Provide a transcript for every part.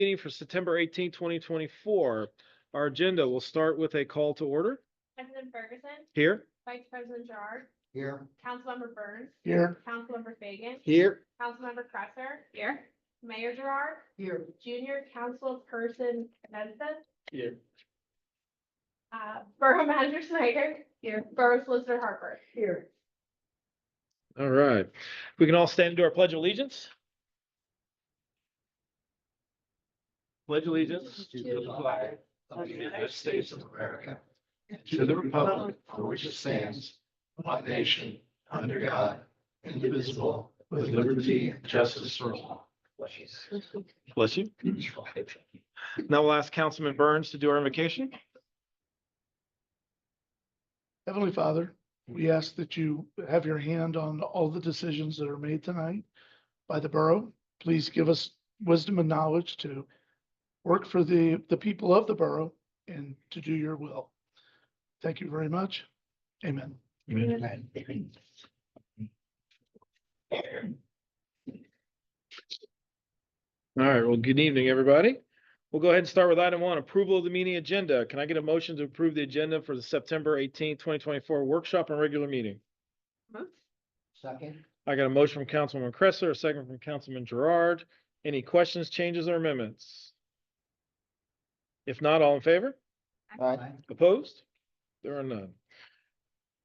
Meeting for September 18, 2024. Our agenda will start with a call to order. President Ferguson, Here. Vice President Gerard, Here. Councilmember Burns, Here. Councilmember Fagan, Here. Councilmember Cresser, here, Mayor Gerard, Here. Junior Councilperson Benson, Here. Borough Manager Snyder, here, Borough Solicitor Harper, Here. All right. We can all stand to our Pledge of Allegiance. Pledge allegiance To the flag of the United States of America, and to the republic for which it stands, one nation, under God, indivisible, with liberty and justice for all. Bless you. Now we'll ask Councilman Burns to do our invocation. Heavenly Father, we ask that you have your hand on all the decisions that are made tonight by the borough. Please give us wisdom and knowledge to work for the people of the borough and to do your will. Thank you very much. Amen. Amen. All right. Well, good evening, everybody. We'll go ahead and start with item 1, approval of the meeting agenda. Can I get a motion to approve the agenda for the September 18, 2024 workshop and regular meeting? Second. I got a motion from Councilman Cresser, a second from Councilman Gerard. Any questions, changes, or amendments? If not, all in favor? Aye. Opposed? There are none.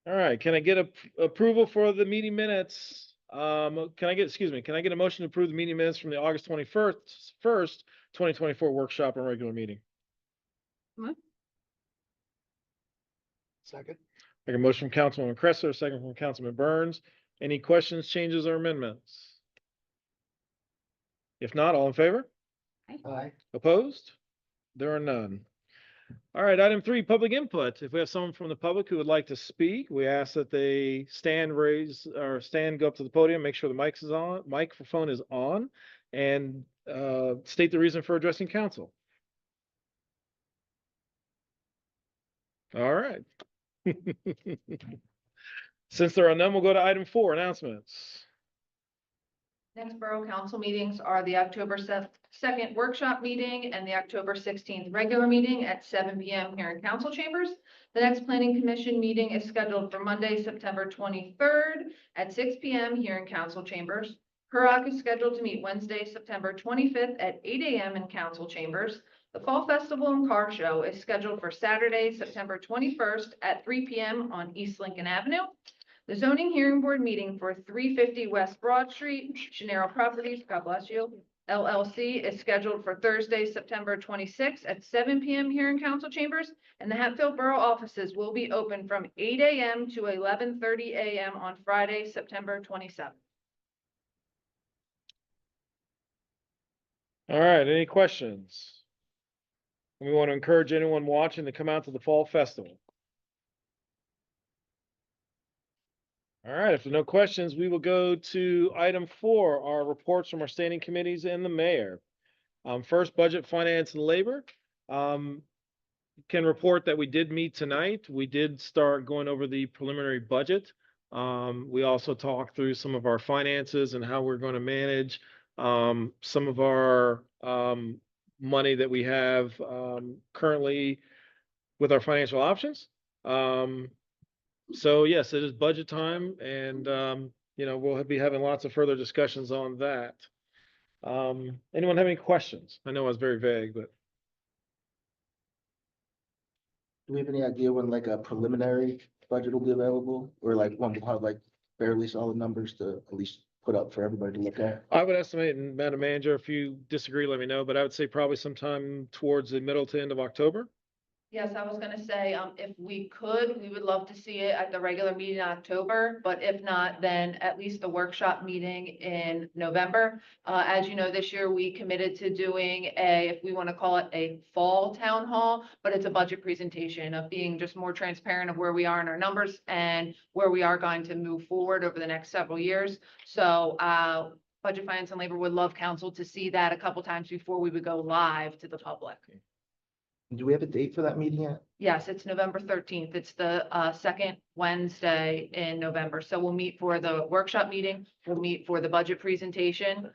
All right, can I get approval for the meeting minutes? Can I get a motion to approve the meeting minutes from the August 21st, 2024 workshop and regular meeting? Second. I got a motion from Councilman Cresser, a second from Councilman Burns. Any questions, changes, or amendments? If not, all in favor? Aye. Opposed? There are none. All right, item 3, public input. If we have someone from the public who would like to speak, we ask that they go up to the podium, make sure the microphone is on, and state the reason for addressing council. All right. Since there are none, we'll go to item 4, announcements. Next Borough Council meetings are the October 2nd workshop meeting and the October 16th regular meeting at 7 p.m. here in Council Chambers. The next Planning Commission meeting is scheduled for Monday, September 23rd at 6 p.m. here in Council Chambers. PUROC is scheduled to meet Wednesday, September 25th at 8 a.m. in Council Chambers. The Fall Festival and Car Show is scheduled for Saturday, September 21st at 3 p.m. on East Lincoln Avenue. The zoning hearing board meeting for 350 West Broad Street, Genero Properties, God bless you, LLC is scheduled for Thursday, September 26th at 7 p.m. here in Council Chambers, and the Hatfield Borough offices will be open from 8 a.m. to 11:30 a.m. on Friday, September 27th. All right, any questions? We want to encourage anyone watching to come out to the Fall Festival. All right, if there are no questions, we will go to item 4, our reports from our standing committees and the mayor. First, Budget, Finance, and Labor. Can report that we did meet tonight. We did start going over the preliminary budget. We also talked through some of our finances and how we're going to manage some of our money that we have currently with our financial options. So yes, it is budget time, and we'll be having lots of further discussions on that. Anyone have any questions? I know I was very vague, but Do we have any idea when like a preliminary budget will be available, or like when we'll have like fairly solid numbers to at least put up for everybody to look at? I would estimate, and Madam Manager, if you disagree, let me know, but I would say probably sometime towards the middle to end of October. Yes, I was gonna say, if we could, we would love to see it at the regular meeting in October, but if not, then at least the workshop meeting in November. As you know, this year we committed to doing if we want to call it a fall town hall, but it's a budget presentation of being just more transparent of where we are in our numbers and where we are going to move forward over the next several years. So, Budget, Finance, and Labor would love council to see that a couple times before we would go live to the public. Do we have a date for that meeting yet? Yes, it's November 13th. It's the second Wednesday in November. So we'll meet for the workshop meeting. We'll meet for the budget presentation,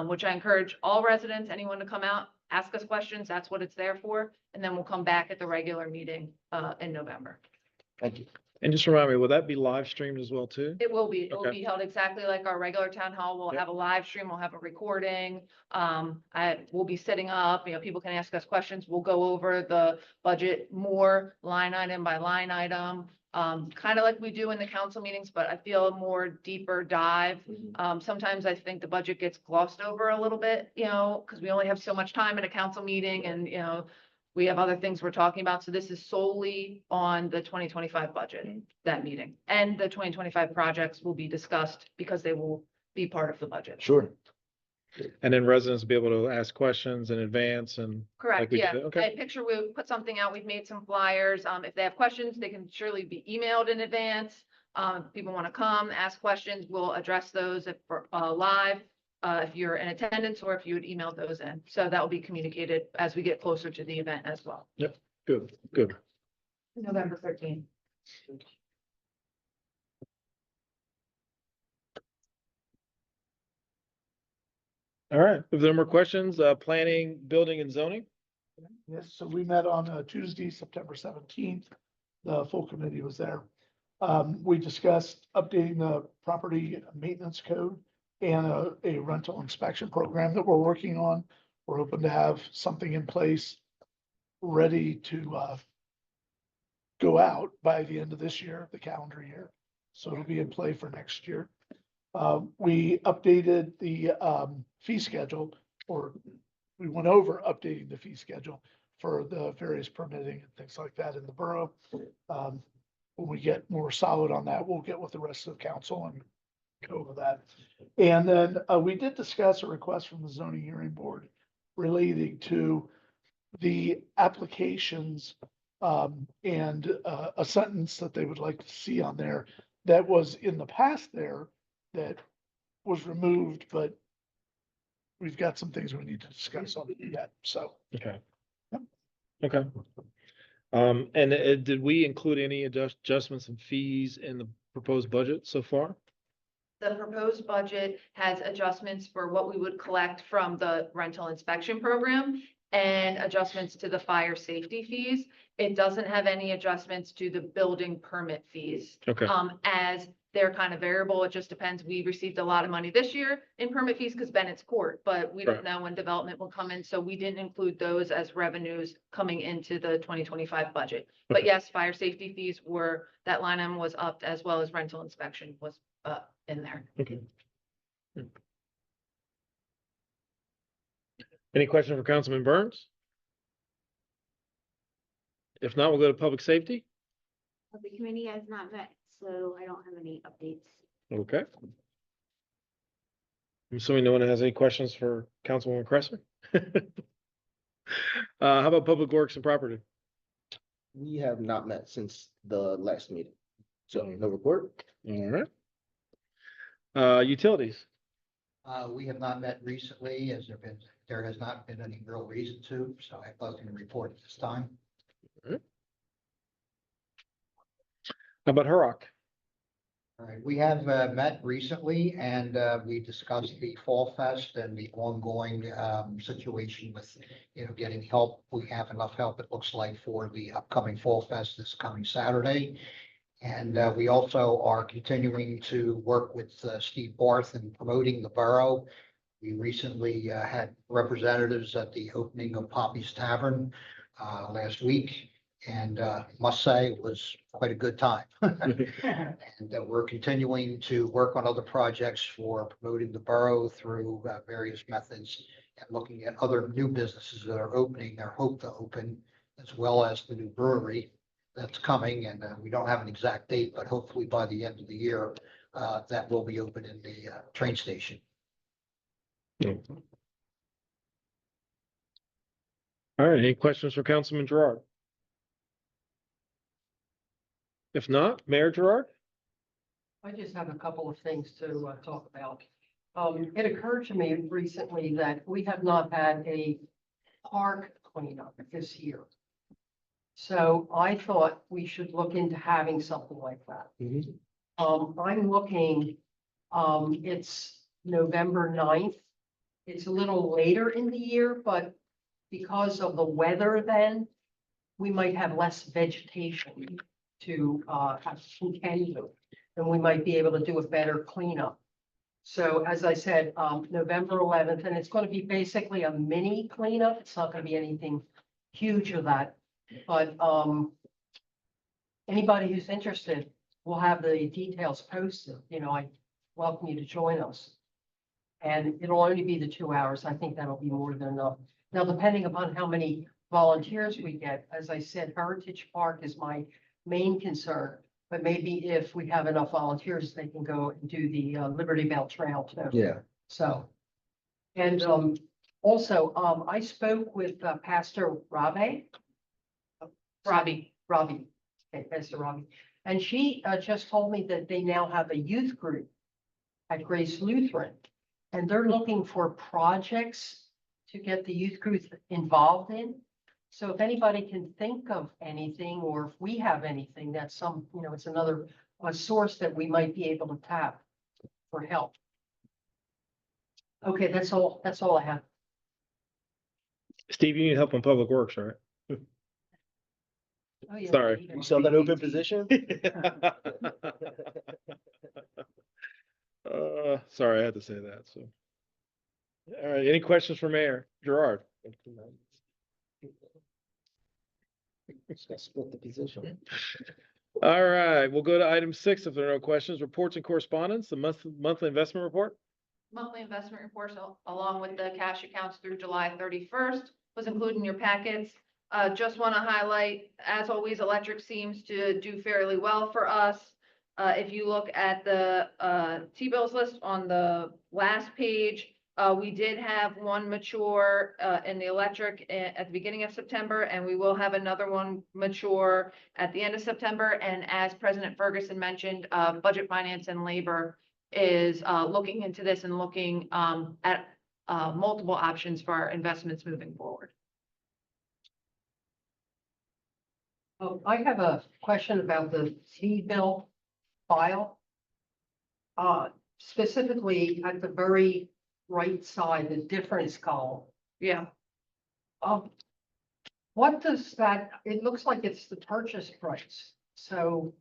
which I encourage all residents, anyone to come out. ask us questions. That's what it's there for. And then we'll come back at the regular meeting, in November. Thank you. And just remind me, will that be live streamed as well too? It will be Okay. held exactly like our regular town hall. We'll Yep. have a live stream, we'll have a recording. We'll be setting up, people can ask us questions. We'll go over the budget more line item by line item. Kind of like we do in the council meetings, but I feel a more deeper dive. Sometimes I think the budget gets glossed over a little bit, because we only have so much time in a council meeting and, we have other things we're talking about. So this is solely on the 2025 budget, that meeting. And the 2025 projects will be discussed because they will be part of the budget. Sure. And then residents will be able to ask questions in advance and. Correct, like we yeah. did. Okay. I picture we put something out. We've made some flyers. If they have questions, they can surely be emailed in advance. If people want to come, ask questions, we'll address those if live. If you're in attendance or if you would email those in. So that will be communicated as we get closer to the event as well. Good, good. November 13th. All right. If there are more questions, planning, building and zoning? Yes, so we met on Tuesday, September 17th. The full committee was there. We discussed updating the property maintenance code and a rental inspection program that we're working on. We're hoping to have something in place ready to go out by the end of this year, the calendar year. So it'll be in play for next year. We updated the fee schedule, or we went over updating the fee schedule for the various permitting and things like that in the borough. When we get more solid on that, we'll get with the rest of the council and go over that. And then we did discuss a request from the zoning hearing board relating to the applications and a sentence that they would like to see on there that was in the past there that was removed, but we've got some things we need to discuss on it yet, so. Okay. Yep. Okay. And did we include any adjustments and fees in the proposed budget so far? The proposed budget has adjustments for what we would collect from the rental inspection program and adjustments to the fire safety fees. It doesn't have any adjustments to the building permit fees. Okay. As they're kind of variable, it just depends. We received a lot of money this year in permit fees because Bennett's court, but we don't Right. know when development will come in. So we didn't include those as revenues coming into the 2025 budget. But Okay. yes, fire safety fees that line item was upped as well as rental inspection was in there. Okay. Any question for Councilman Burns? If not, we'll go to public safety. The committee has not met, so I don't have any updates. Okay. I'm assuming no one has any questions for Councilwoman Cresser? How about Public Works and Property? We have not met since the last meeting, so no report. All right. Utilities? We have not met recently, as there has not been any real reason to, so I have nothing to report at this time. How about Hurrock? All right, we have met recently and we discussed the Fall Fest and the ongoing situation with, getting help. We have enough help, it looks like, for the upcoming Fall Fest this coming Saturday. And we also are continuing to work with Steve Barth in promoting the borough. We recently had representatives at the opening of Poppy's Tavern last week. And must say it was quite a good time. And we're continuing to work on other projects for promoting the borough through various methods and looking at other new businesses that are opening or hope to open, as well as the new brewery that's coming. And we don't have an exact date, but hopefully by the end of the year, that will be open in the train station. All right, any questions for Councilman Gerard? If not, Mayor Gerard? I just have a couple of things to talk about. It occurred to me recently that we have not had a park cleanup this year. So I thought we should look into having something like that. I'm looking, it's November 9th. It's a little later in the year, but because of the weather then, we might have less vegetation to, contend with. And we might be able to do a better cleanup. So as I said, November 11th, and it's going to be basically a mini cleanup. It's not going to be anything huge of that. But, anybody who's interested, we'll have the details posted. You know, I welcome you to join us. And it'll only be the 2 hours. I think that'll be more than enough. Now, depending upon how many volunteers we get, as I said, Heritage Park is my main concern. But maybe if we have enough volunteers, they can go and do the Liberty Bell Trail too. Yeah. So, and also, I spoke with Pastor Robbie, okay, Pastor Robbie, and she just told me that they now have a youth group at Grace Lutheran, and they're looking for projects to get the youth group involved in. So if anybody can think of anything, or if we have anything, that's some, you know, it's another source that we might be able to tap for help. Okay, that's all I have. Steve, you need help in public works, right? Oh, yeah, Sorry. we need You it. saw that open position? Sorry, I had to say that, so. All right, any questions for Mayor Gerard? Just gotta split the position. All right, we'll go to item 6 if there are no questions. Reports and correspondence, the monthly investment report. Monthly investment reports along with the cash accounts through July 31st was included in your packets. Just want to highlight, as always, electric seems to do fairly well for us. If you look at the T-bills list on the last page, we did have one mature in the electric at the beginning of September, and we will have another one mature at the end of September. And as President Ferguson mentioned, Budget Finance and Labor is looking into this and looking at multiple options for our investments moving forward. Oh, I have a question about the T-bill file. Specifically at the very right side, the difference column. Yeah. What does that, it looks like it's the purchase price. So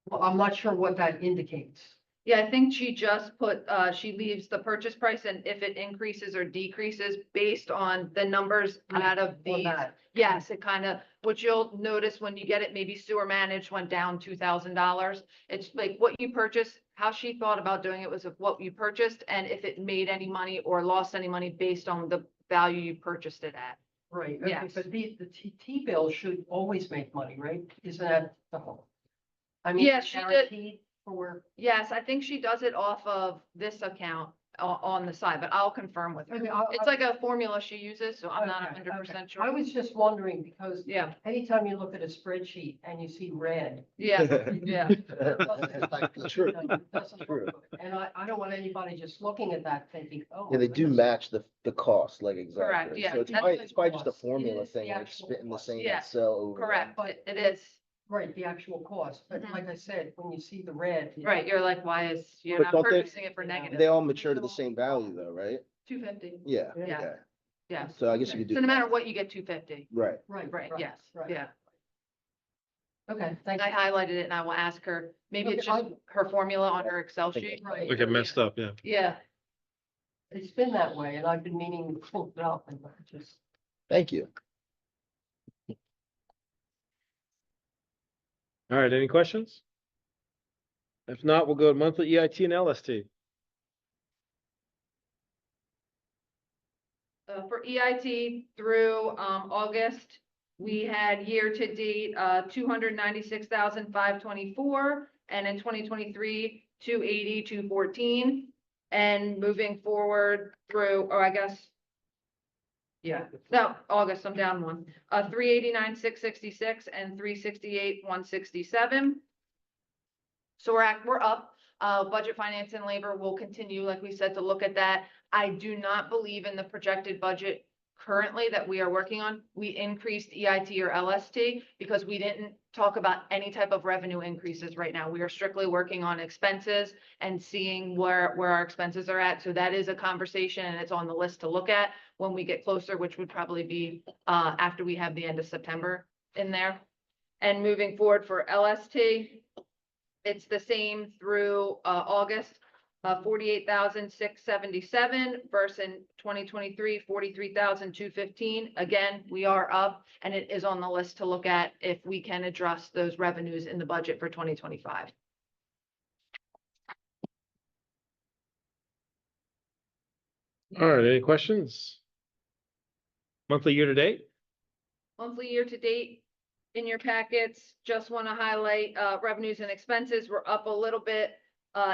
well, I'm not sure what that indicates. Yeah, I think she just put, she leaves the purchase price and if it increases or decreases based on the numbers out of Or these. that. Yes, it kind of, what you'll notice when you get it, maybe sewer managed went down $2,000. It's like what you purchased, how she thought about doing it was of what you purchased and if it made any money or lost any money based on the value you purchased it at. Right, okay, Yes. but the T-bill should always make money, right? Isn't that the whole? I mean, Yeah, she did. guaranteed for, Yes, I think she does it off of this account on the side, but I'll confirm with her. okay, It's like a formula she uses, so I'm not Okay, 100% I sure. was just wondering because Yeah, anytime you look at a spreadsheet and you see red. yeah, yeah. True. It doesn't look True. good. And I don't want anybody just looking at that thinking, oh. Yeah, they do goodness. match the cost, like exactly. Correct, yeah, So it's that's probably, the it's probably just a cost. It formula is the thing, like actual spitting the cost. same Yeah, Excel over. Correct, it is. Right, the actual cost, but Mhm. like I said, when you see the red. Right, you're like, why is, you're But not don't they- purchasing it for negative? They all mature to the same value though, right? 250, Yeah, Yeah. okay. yeah. So I guess you could do. So no matter what, you get 250. Right. Right. Right, yes, right. yeah. Okay, thank I you. highlighted it and I will ask her, maybe it's Okay, just her formula on her Excel Okay. sheet. Right. We get messed up, yeah. Yeah, It's been that way and I've been meaning to pull it up and just. Thank you. All right, any questions? If not, we'll go to monthly EIT and LST. For EIT through August, we had year to date 296,524, and in 2023, 280,214. And moving forward through, or I guess, yeah, no, August, I'm down one. 389,666 and 368,167. So we're up. Budget Finance and Labor will continue, like we said, to look at that. I do not believe in the projected budget currently that we are working on. We increased EIT or LST because we didn't talk about any type of revenue increases right now. We are strictly working on expenses and seeing where our expenses are at. So that is a conversation and it's on the list to look at when we get closer, which would probably be after we have the end of September in there. And moving forward for LST, it's the same through August. 48,677 versus in 2023, 43,215. Again, we are up and it is on the list to look at if we can address those revenues in the budget for 2025. All right, any questions? Monthly year to date? Monthly year to date in your packets, just want to highlight revenues and expenses were up a little bit.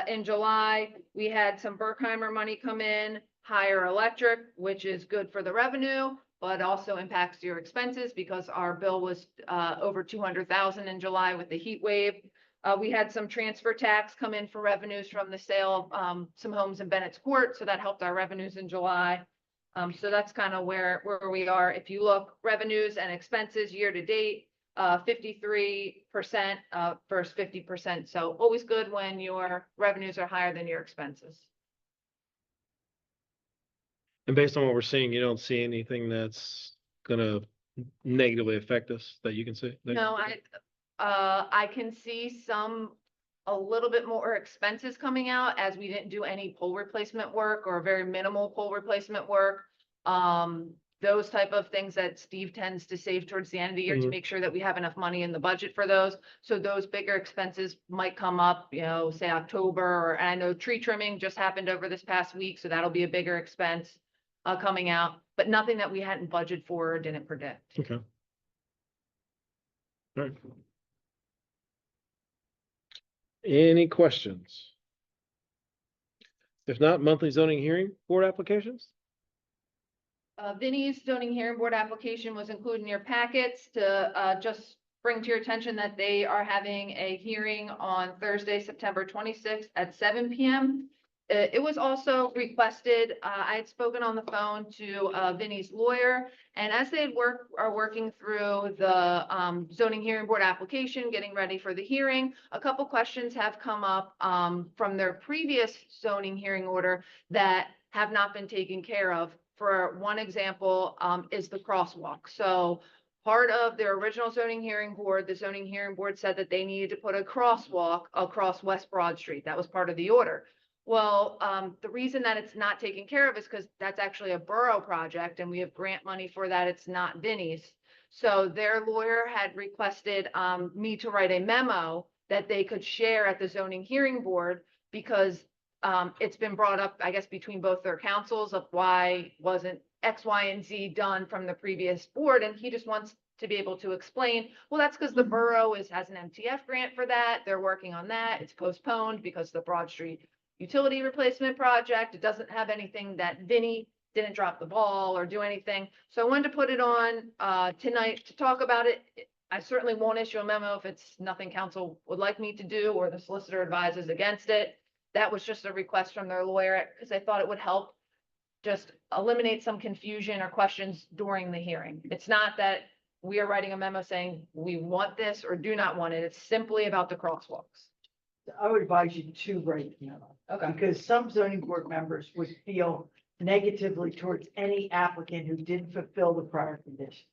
In July, we had some Berkheimer money come in, higher electric, which is good for the revenue, but also impacts your expenses because our bill was over 200,000 in July with the heat wave. We had some transfer tax come in for revenues from the sale of some homes in Bennett's Court, so that helped our revenues in July. So that's kind of where we are. If you look revenues and expenses year to date, 53% versus 50%. So always good when your revenues are higher than your expenses. And based on what we're seeing, you don't see anything that's gonna negatively affect us that you can see? No, I can see a little bit more expenses coming out as we didn't do any pole replacement work or very minimal pole replacement work. Those type of things that Steve tends to save towards the end of the year to make sure that we have enough money in the budget for those. So those bigger expenses might come up, you know, say October, or I know tree trimming just happened over this past week, so that'll be a bigger expense coming out, but nothing that we hadn't budgeted for or didn't predict. Okay. All right. Any questions? If not, monthly zoning hearing board applications? Vinnie's zoning hearing board application was included in your packets to just bring to your attention that they are having a hearing on Thursday, September 26th at 7 p.m. It was also requested, I had spoken on the phone to Vinnie's lawyer, and as they are working through the zoning hearing board application, getting ready for the hearing, a couple questions have come up from their previous zoning hearing order that have not been taken care of. For one example, is the crosswalk. So part of their original zoning hearing board, the zoning hearing board said that they needed to put a crosswalk across West Broad Street. That was part of the order. Well, the reason that it's not taken care of is because that's actually a borough project and we have grant money for that. It's not Vinnie's. So their lawyer had requested me to write a memo that they could share at the zoning hearing board because it's been brought up, I guess, between both their councils of why wasn't X, Y, and Z done from the previous board. And he just wants to be able to explain, well, that's because the borough has an MTF grant for that. They're working on that. It's postponed because the Broad Street utility replacement project. It doesn't have anything that Vinnie didn't drop the ball or do anything. So I wanted to put it on tonight to talk about it. I certainly won't issue a memo if it's nothing council would like me to do or the solicitor advises against it. That was just a request from their lawyer because I thought it would help just eliminate some confusion or questions during the hearing. It's not that we are writing a memo saying we want this or do not want it. It's simply about the crosswalks. I would advise you to write the memo. Okay. Because some zoning board members would feel negatively towards any applicant who didn't fulfill the prior conditions.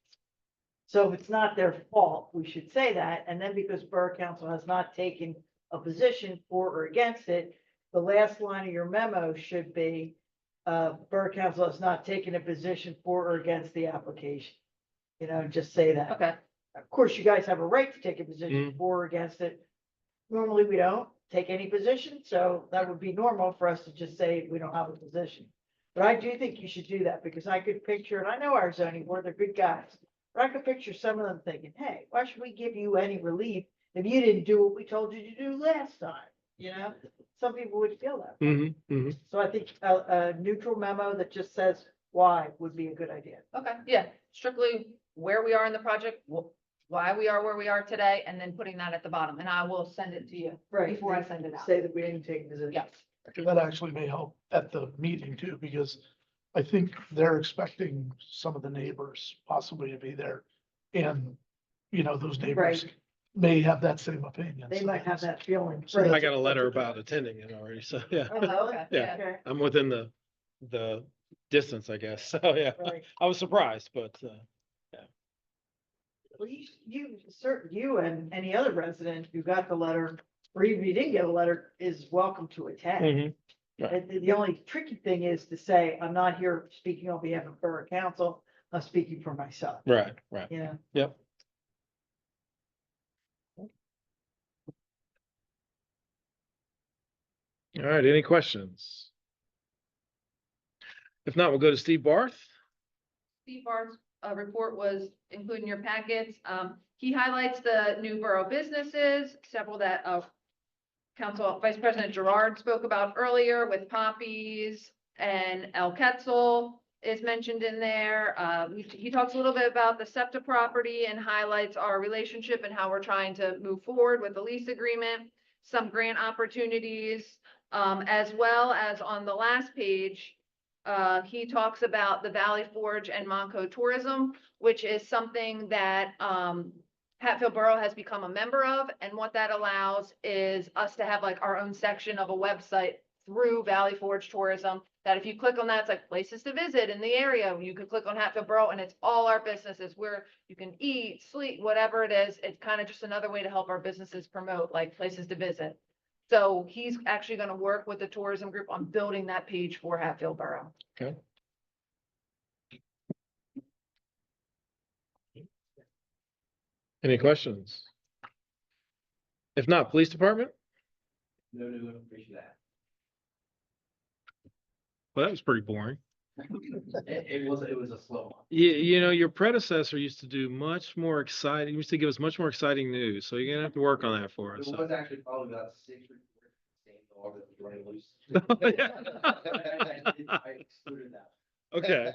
So if it's not their fault, we should say that. And then because Borough Council has not taken a position for or against it, the last line of your memo should be, Borough Council has not taken a position for or against the application. You know, just say that. Okay. Of course, you guys have a right to take a position for or against it. Normally, we don't take any position, so that would be normal for us to just say we don't have a position. But I do think you should do that because I could picture, and I know our zoning board, they're good guys, but I could picture some of them thinking, hey, why should we give you any relief if you didn't do what we told you to do last time? You know, some people would feel that way. So I think a neutral memo that just says why would be a good idea. Okay. Yeah. Strictly where we are in the project, why we are where we are today, and then putting that at the bottom. And I will send it to you before I send it out. Say that we didn't take a position. Yes. That actually may help at the meeting too, because I think they're expecting some of the neighbors possibly to be there. And, you know, those neighbors Right. may have that same opinion. They So might have that's- that feeling. So I that's- got a letter about attending it already, so yeah, Oh, really? Yeah. Okay, I'm within the distance, I guess. So yeah, right. I was surprised, but Well, you and any other resident who got the letter, or even you didn't get a letter, is welcome to attend. mhm. And the only tricky thing is to say, I'm not here speaking on behalf of Borough Council, I'm speaking for myself, Right, right. you know? Yep. All right, any questions? If not, we'll go to Steve Barth. Steve Bart's report was included in your packets. He highlights the new borough businesses, several that Council Vice President Gerard spoke about earlier with Poppies and El Quetzal is mentioned in there. He talks a little bit about the SEPTA property and highlights our relationship and how we're trying to move forward with the lease agreement, some grant opportunities, as well as on the last page, he talks about the Valley Forge and Monco Tourism, which is something that Hatfield Borough has become a member of. And what that allows is us to have like our own section of a website through Valley Forge Tourism, that if you click on that, it's like places to visit in the area. You could click on Hatfield Borough and it's all our businesses where you can eat, sleep, whatever it is. It's kind of just another way to help our businesses promote like places to visit. So he's actually going to work with the tourism group on building that page for Hatfield Borough. Okay. Any questions? If not, police department? No, appreciate that. Well, that was pretty boring. It was a slow one. You know, your predecessor used to do much more exciting, used to give us much more exciting news. So you're gonna have to work on that for us. There was actually probably about 6 reports, same dog that was running loose. I excluded that. Okay.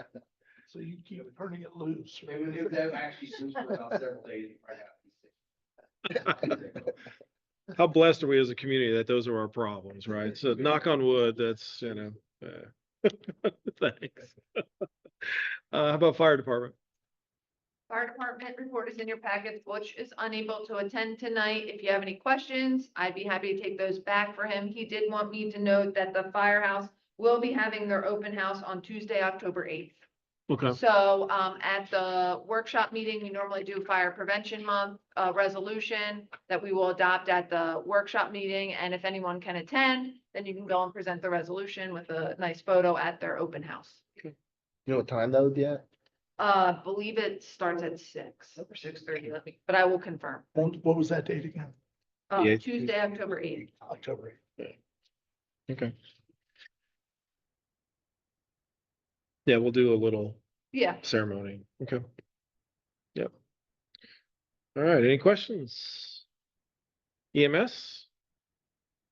So you keep turning it loose. It was actually loose for about several days. Right now. How blessed are we as a community that those are our problems, right? So knock on wood, that's, you know, thanks. How about fire department? Fire department report is in your packets. Butch is unable to attend tonight. If you have any questions, I'd be happy to take those back for him. He did want me to note that the firehouse will be having their open house on Tuesday, October 8th. Okay. So, at the workshop meeting, we normally do Fire Prevention Month, resolution that we will adopt at the workshop meeting. And if anyone can attend, then you can go and present the resolution with a nice photo at their open house. You know what time that would be at? Believe it starts at 6 or 6:30, but I will confirm. What was that date again? Yeah. Tuesday, October 8th. October 8th. Okay. Yeah, we'll do a little Yeah. ceremony. Okay. Yep. All right, any questions? EMS?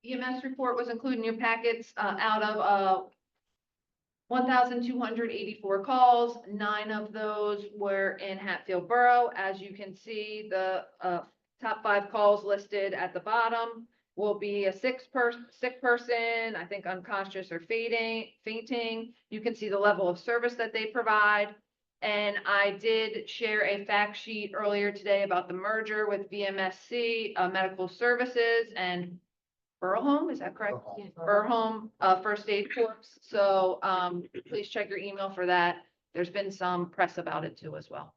EMS report was included in your packets, out of 1,284 calls. 9 of those were in Hatfield Borough. As you can see, the top 5 calls listed at the bottom will be a sick person, I think unconscious or fainting. You can see the level of service that they provide. And I did share a fact sheet earlier today about the merger with VMSC Medical Services and Borough Home, is that correct? Borough Home. Borough Home, First Aid Corps. So, please check your email for that. There's been some press about it too as well.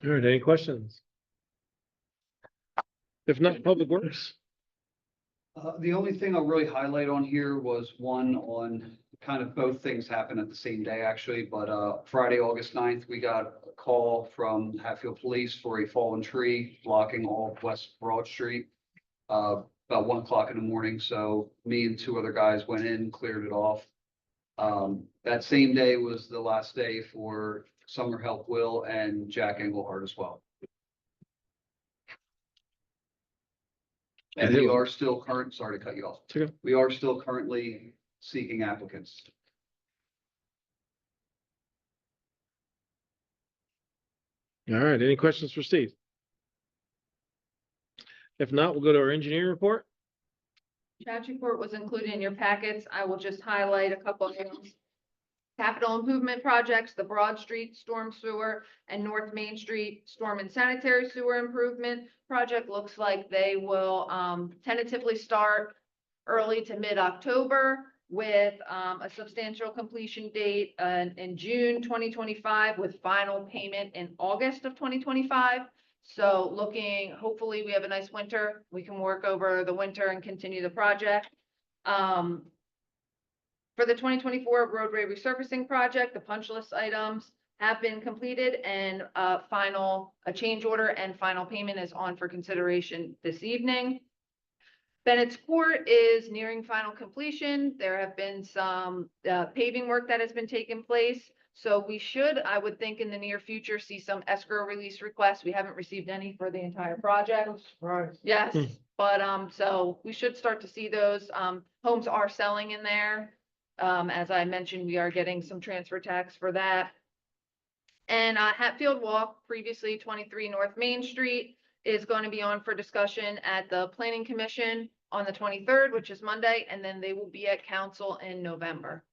All right, any questions? If not, Public Works? The only thing I'll really highlight on here was one on kind of both things happened at the same day, actually, but Friday, August 9th, we got a call from Hatfield Police for a fallen tree blocking all of West Broad Street. About 1 o'clock in the morning, so me and 2 other guys went in, cleared it off. That same day was the last day for Summer Help Will and Jack Engelhardt as well. And we are still sorry to cut you off. It's okay. We are still currently seeking applicants. All right, any questions for Steve? If not, we'll go to our engineering report. Tax report was included in your packets. I will just highlight a couple of things. Capital improvement projects, the Broad Street Storm Sewer and North Main Street Storm and Sanitary Sewer Improvement Project looks like they will tentatively start early to mid-October with a substantial completion date in June 2025 with final payment in August of 2025. So looking, hopefully we have a nice winter. We can work over the winter and continue the project. For the 2024 roadway resurfacing project, the punch list items have been completed and a change order and final payment is on for consideration this evening. Bennett's Court is nearing final completion. There have been some paving work that has been taking place. So we should, I would think in the near future, see some escrow release requests. We haven't received any for the entire project. Right. Yes, but so we should start to see those. Homes are selling in there. As I mentioned, we are getting some transfer tax for that. And Hatfield Walk, previously 23 North Main Street, is going to be on for discussion at the Planning Commission on the 23rd, which is Monday, and then they will be at council in November.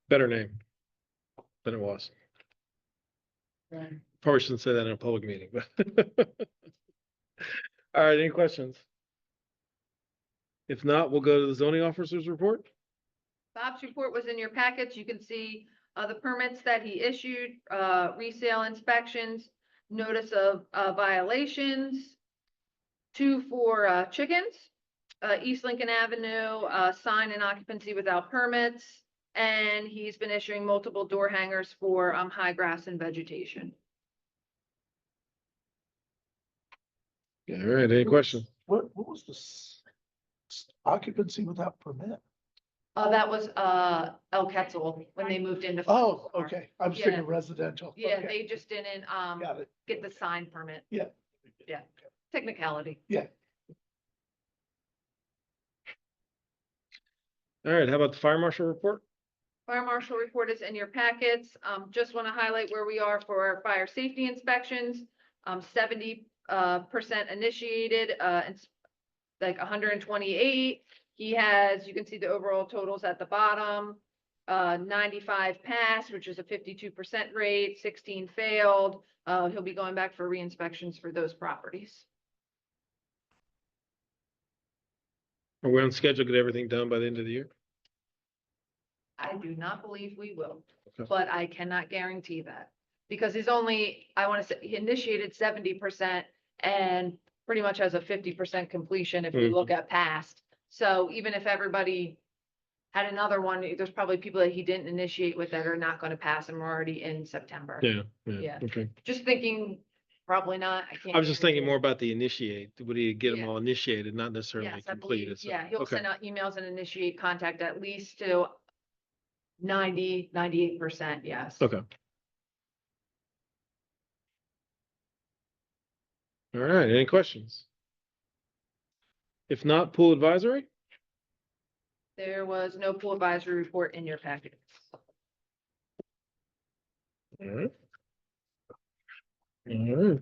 Better name than it was. Right. Probably shouldn't say that in a public meeting, but. All right, any questions? If not, we'll go to the zoning officer's report. Bob's report was in your packets. You can see the permits that he issued, resale inspections, notice of violations, 2 for chickens, East Lincoln Avenue, sign and occupancy without permits, and he's been issuing multiple door hangers for high grass and vegetation. Yeah, all right, any questions? What was occupancy without permit? That was El Quetzal when they moved into. Oh, okay. I was Yeah. thinking residential. Yeah, Okay. they just didn't Got it. get the sign permit. Yeah. Yeah, technicality. Yeah. All right, how about the fire marshal report? Fire marshal report is in your packets. Just want to highlight where we are for our fire safety inspections. 70% initiated, and like 128. He has, you can see the overall totals at the bottom. 95 passed, which is a 52% rate, 16 failed. He'll be going back for re-inspections for those properties. Are we on schedule to get everything done by the end of the year? I do not believe we will, Okay. but I cannot guarantee that. Because he's only, I want to say, he initiated 70% and pretty much has a 50% completion if we look at past. So even if everybody had another one, there's probably people that he didn't initiate with that are not going to pass and we're already in September. Yeah, Yeah. okay. Just thinking, probably not. can't I was just thinking guarantee. more about the initiate. Would he get them Yeah. all initiated, not necessarily Yes, I completed? believe, So, yeah, he'll okay. send out emails and initiate contact at least to 98%, yes. Okay. All right, any questions? If not, pool advisory? There was no pool advisory report in your packet. All right. All right.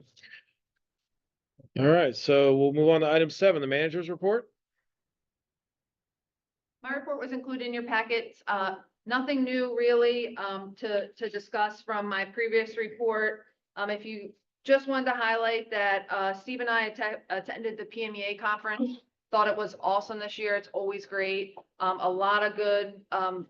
All right, so we'll move on to item 7, the manager's report. My report was included in your packets. Nothing new really to discuss from my previous report. If you just wanted to highlight that Steve and I attended the PMEA conference, thought it was awesome this year. It's always great. A lot of good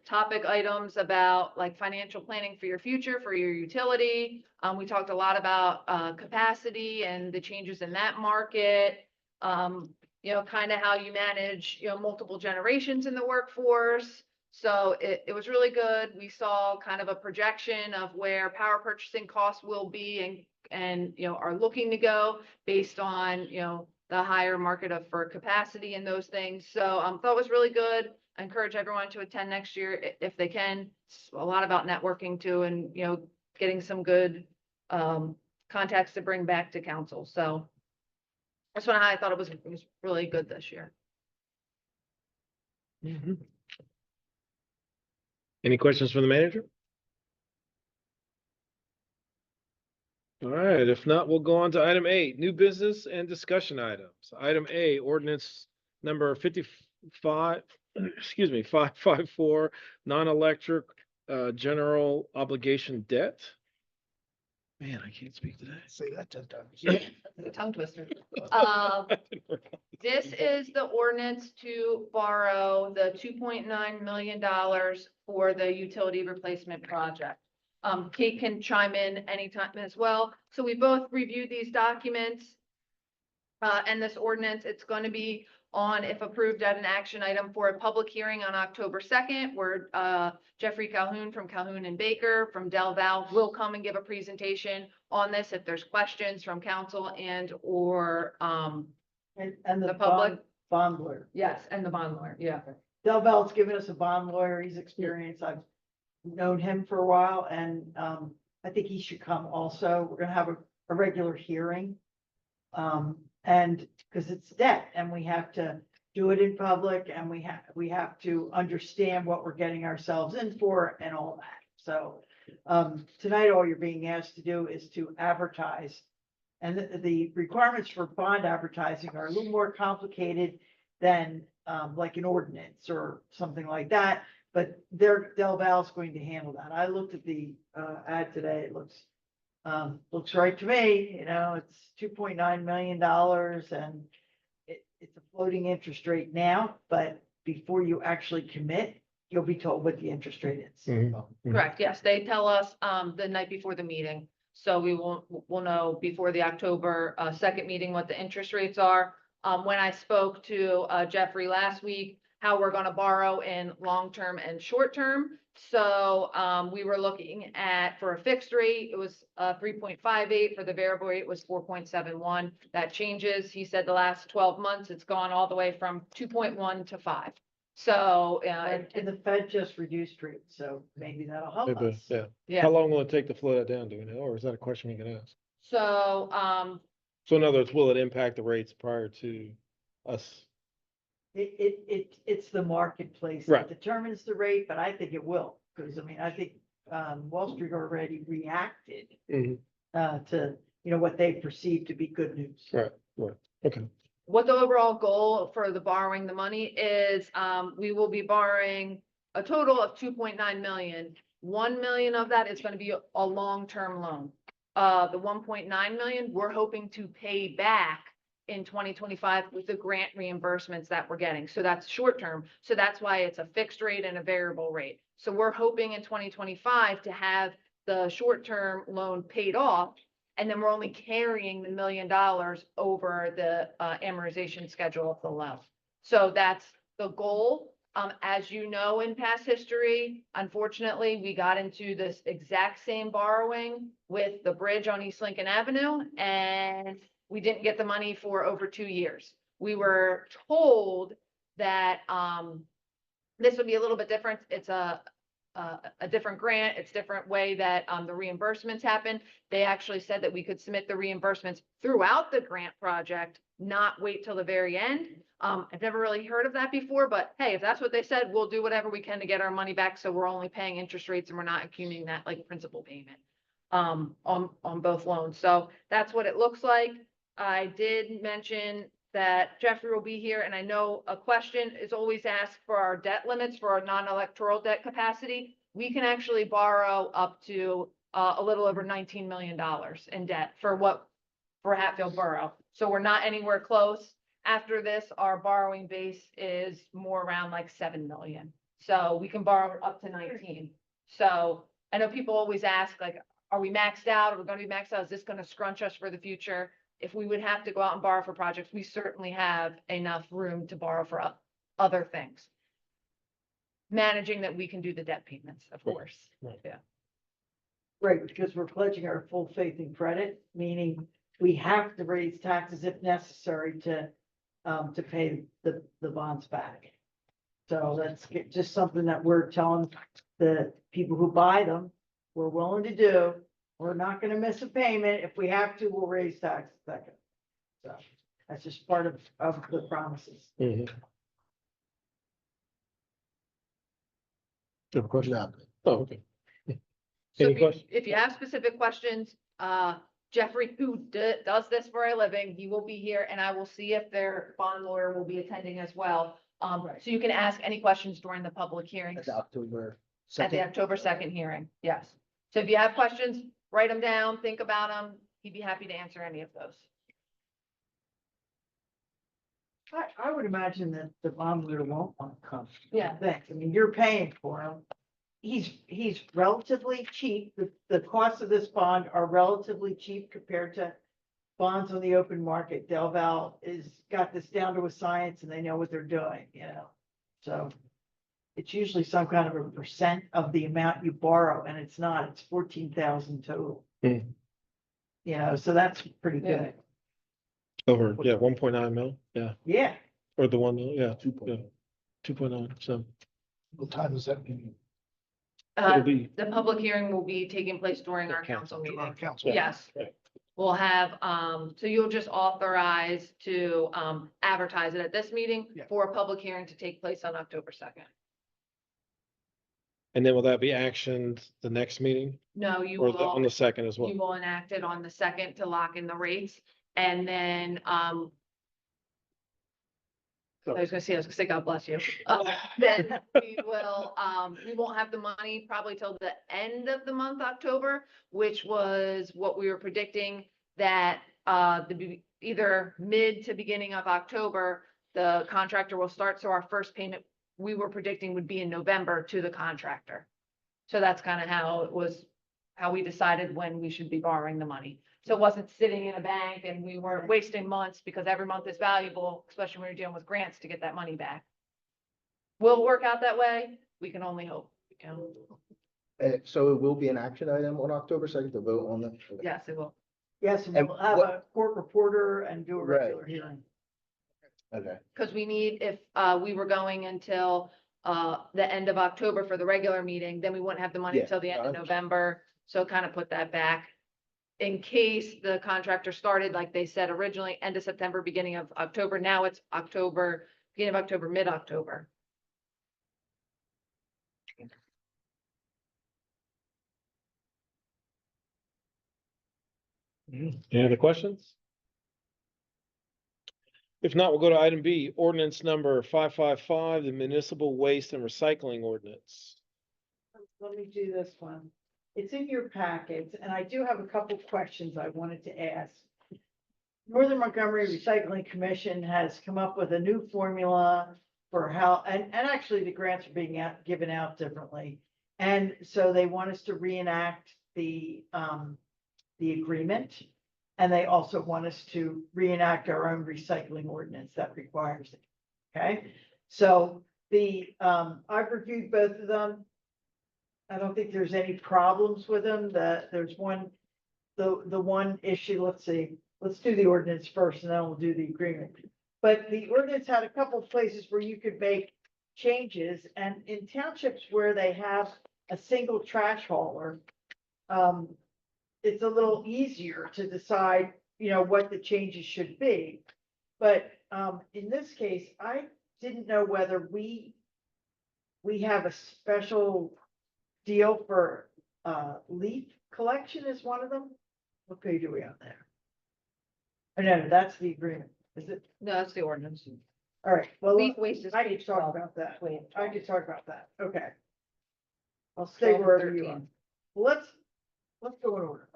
topic items about like financial planning for your future, for your utility. We talked a lot about capacity and the changes in that market. You know, kind of how you manage, you know, multiple generations in the workforce. So it was really good. We saw kind of a projection of where power purchasing costs will be and, you know, are looking to go based on, you know, the higher market for capacity and those things. So thought it was really good. I encourage everyone to attend next year if they can. It's a lot about networking too, and, you know, getting some good contacts to bring back to council. So that's what I thought it was really good this year. Any questions from the manager? All right, if not, we'll go on to item 8, new business and discussion items. Item A, ordinance number 55, excuse me, 554, non-electric, general obligation debt. Man, I can't speak today. Say that 10 times. Tongue twister. This is the ordinance to borrow the $2.9 million for the utility replacement project. Kate can chime in anytime as well. So we both reviewed these documents. And this ordinance, it's going to be on, if approved, at an action item for a public hearing on October 2nd, where Jeffrey Calhoun from Calhoun and Baker from Del Val will come and give a presentation on this if there's questions from council and or And the The public? bond lawyer. yes, and the bond lawyer, yeah. Del Val's given us a bond lawyer. He's experienced. I've known him for a while and, I think he should come also. We're gonna have a regular hearing. And, cause it's debt and we have to do it in public and we have to understand what we're getting ourselves in for and all that. So, tonight, all you're being asked to do is to advertise. And the requirements for bond advertising are a little more complicated than, like an ordinance or something like that. But Del Val's going to handle that. I looked at the, ad today. It looks right to me, it's $2.9 million and it's a floating interest rate now, but before you actually commit, you'll be told what the interest rate is. Correct, yes, they tell us the night before the meeting. So we'll know before the October 2nd meeting what the interest rates are. When I spoke to Jeffrey last week, how we're gonna borrow in long-term and short-term. So we were looking at, for a fixed rate, it was 3.58, for the variable rate was 4.71. That changes. He said the last 12 months, it's gone all the way from 2.1 to 5. So And the Fed just reduced rates, so maybe that'll help Maybe, us. yeah. yeah. How long will it take to flow that down, do we know, or is that a question we can ask? So So in other words, will it impact the rates prior to us? It's the marketplace Right. that determines the rate, but I think it will, because I mean, I think Wall Street already reacted Mhm. To, what they perceive to be good news. Right, okay. what the overall goal for the borrowing the money is, we will be borrowing a total of 2.9 million. 1 million of that is going to be a long-term loan. The 1.9 million, we're hoping to pay back in 2025 with the grant reimbursements that we're getting. So that's short-term. So that's why it's a fixed rate and a variable rate. So we're hoping in 2025 to have the short-term loan paid off. And then we're only carrying the $1 million over the amortization schedule of the loan. So that's the goal. As you know, in past history, unfortunately, we got into this exact same borrowing with the bridge on East Lincoln Avenue, and we didn't get the money for over 2 years. We were told that this would be a little bit different. It's a different grant. It's different way that the reimbursements happen. They actually said that we could submit the reimbursements throughout the grant project, not wait till the very end. I've never really heard of that before, but hey, if that's what they said, we'll do whatever we can to get our money back. So we're only paying interest rates and we're not accumulating that like principal payment on both loans. So that's what it looks like. I did mention that Jeffrey will be here, and I know a question is always asked for our debt limits for our non-electoral debt capacity. We can actually borrow up to a little over $19 million in debt for Hatfield Borough. So we're not anywhere close. After this, our borrowing base is more around like 7 million. So we can borrow up to 19. So I know people always ask, like, are we maxed out? Are we going to be maxed out? Is this going to scrunch us for the future? If we would have to go out and borrow for projects, we certainly have enough room to borrow for other things. Managing that we can do the debt payments, of course. Right. Yeah. Right, because we're pledging our full faith and credit, meaning we have to raise taxes if necessary to pay the bonds back. So that's just something that we're telling the people who buy them, we're willing to do. We're not gonna miss a payment. If we have to, we'll raise taxes second. So that's just part of the promises. Mhm. Do you have a question? No. Oh, okay. So Any questions? if you have specific questions, Jeffrey, who does this for a living, he will be here, and I will see if their bond lawyer will be attending as well. So you can ask any questions during the public hearings At the October at the 2nd? October 2nd hearing, yes. So if you have questions, write them down, think about them, he'd be happy to answer any of those. I would imagine that the bond lawyer won't want to come. Yeah. Thanks. I mean, you're paying for him. He's relatively cheap. The costs of this bond are relatively cheap compared to bonds on the open market. Del Val got this down to a science and they know what they're doing, you know? So it's usually some kind of a percent of the amount you borrow, and it's not, it's 14,000 total. Hmm. You know, so that's pretty Yeah. good. Over, yeah, 1.9 mil, yeah, Yeah. or the 1 mil, yeah, 2.0. 2.9, so What time is that meeting? it'll be. The public hearing will be taking place during our Council. council meeting. Our council. Yes. Right. We'll have, so you'll just authorize to, advertise it at this meeting Yeah. for a public hearing to take place on October 2nd. And then will that be actioned the next meeting No, you or on the will, second as well? you will enact it on the 2nd to lock in the rates. And then, I was gonna say, God bless you. Then we won't have the money probably till the end of the month, October, which was what we were predicting that, either mid to beginning of October, the contractor will start. So our first payment we were predicting would be in November to the contractor. So that's kind of how we decided when we should be borrowing the money. So it wasn't sitting in a bank and we weren't wasting months, because every month is valuable, especially when you're dealing with grants to get that money back. Will it work out that way? We can only hope. You know? So it will be an action item on October 2nd to vote on the. Yes, it will. Yes, and And we'll have what- a court reporter and do a Right. regular hearing. Okay. Because we need, if we were going until the end of October for the regular meeting, then we wouldn't have the money Yeah, until the end I of understand. November. So kind of put that back. In case the contractor started, like they said originally, end of September, beginning of October. Now it's October, beginning of October, mid-October. Any other questions? If not, we'll go to item B, ordinance number 555, the municipal waste and recycling ordinance. Let me do this one. It's in your packets, and I do have a couple questions I wanted to ask. Northern Montgomery Recycling Commission has come up with a new formula for how, and actually the grants are being given out differently. And so they want us to reenact the agreement. And they also want us to reenact our own recycling ordinance that requires it. Okay, so I've reviewed both of them. I don't think there's any problems with them. There's one, the one issue, let's see, let's do the ordinance first and then we'll do the agreement. But the ordinance had a couple of places where you could make changes, and in townships where they have a single trash hauler, it's a little easier to decide, you know, what the changes should be. But in this case, I didn't know whether we have a special deal for leaf collection is one of them. What page are we on there? Oh, no, that's the agreement, is it? No, that's the ordinance. All right, well, Leaf waste is I page could talk 12. about that. Wait, I could talk about that, okay. I'll stay 12 and wherever you 13. are. Well, let's go in order.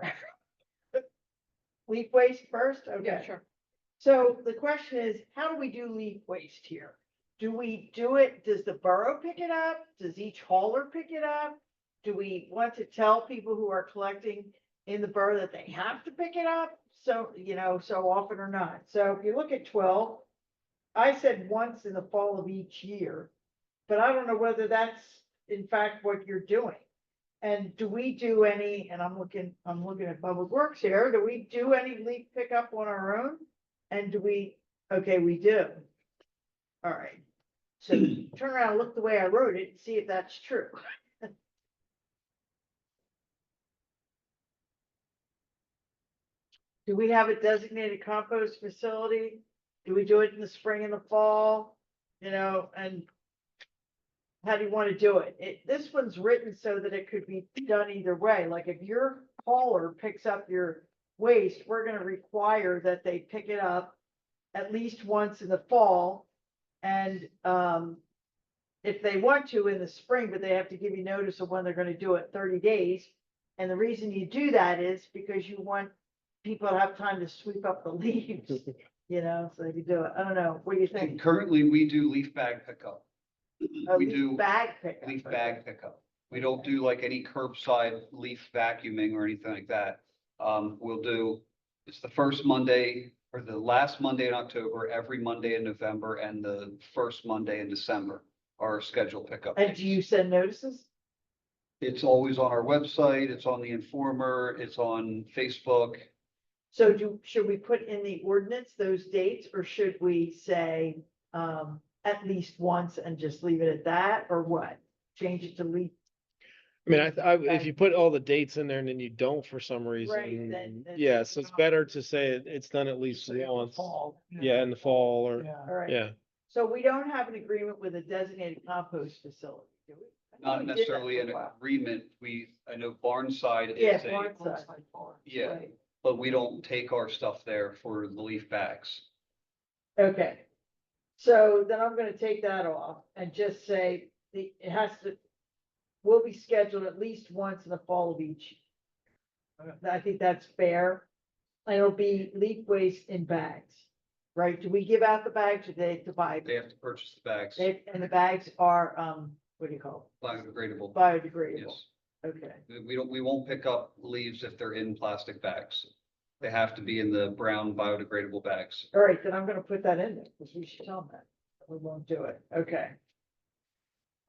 Leaf waste first, okay. Yeah, sure. So the question is, how do we do leaf waste here? Do we do it, does the borough pick it up? Does each hauler pick it up? Do we want to tell people who are collecting in the borough that they have to pick it up? So, you know, so often or not. So if you look at 12, I said once in the fall of each year, but I don't know whether that's in fact what you're doing. And do we do any, and I'm looking at Public Works here, do we do any leaf pickup on our own? And do we, okay, we do. All right. So turn around, and look the way I wrote it, and see if that's true. Do we have a designated compost facility? Do we do it in the spring and the fall? You know, and how do you want to do it? This one's written so that it could be done either way. Like if your hauler picks up your waste, we're gonna require that they pick it up at least once in the fall. And, if they want to in the spring, but they have to give you notice of when they're gonna do it, 30 days. And the reason you do that is because you want people to have time to sweep up the leaves, so they can do it. I don't know. What do you think? And currently, we do leaf bag pickup. A We leaf do bag pickup. leaf bag pickup. We don't do like any curbside leaf vacuuming or anything like that. It's the first Monday or the last Monday in October, every Monday in November, and the first Monday in December are scheduled pickup. And do you send notices? It's always on our website, it's on the Informer, it's on Facebook. So should we put in the ordinance those dates, or should we say, at least once and just leave it at that, or what? Change it to leave, I mean, if you put all the dates in there and then you don't for some reason, then it's- yeah, so it's better to say it's done at least Say in the once. fall. Yeah, in the fall or, Yeah. all right. yeah. So we don't have an agreement with a designated compost facility, do we? I thought Not we did that necessarily for a an while. agreement, I know Barnside Yeah, is a, Barnside. yeah, Right. but we don't take our stuff there for the leaf bags. Okay. So then I'm gonna take that off and just say will be scheduled at least once in the fall of each. I think that's fair. And it'll be leaf waste in bags, right? Do we give out the bags or they have to buy? They have to purchase the bags, And the bags are, what do you call biodegradable. it? Biodegradable. Yes. Okay, We won't pick up leaves if they're in plastic bags. They have to be in the brown biodegradable bags. all right, then I'm gonna put that in there, because we should tell them that. We won't do it, okay.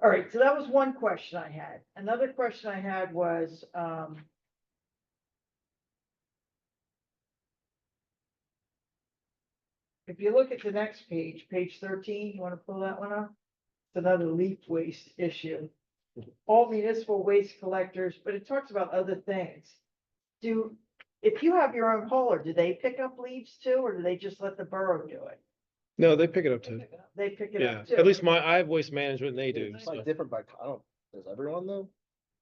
All right, so that was one question I had. Another question I had was, if you look at the next page, page 13, you wanna pull that one up? It's another leaf waste issue. All municipal waste collectors, but it talks about other things. If you have your own hauler, do they pick up leaves too, or do they just let the borough do it? No, they pick it up too. They pick it Yeah, up too. at least I have waste management and they do. It's So like different by, does everyone though?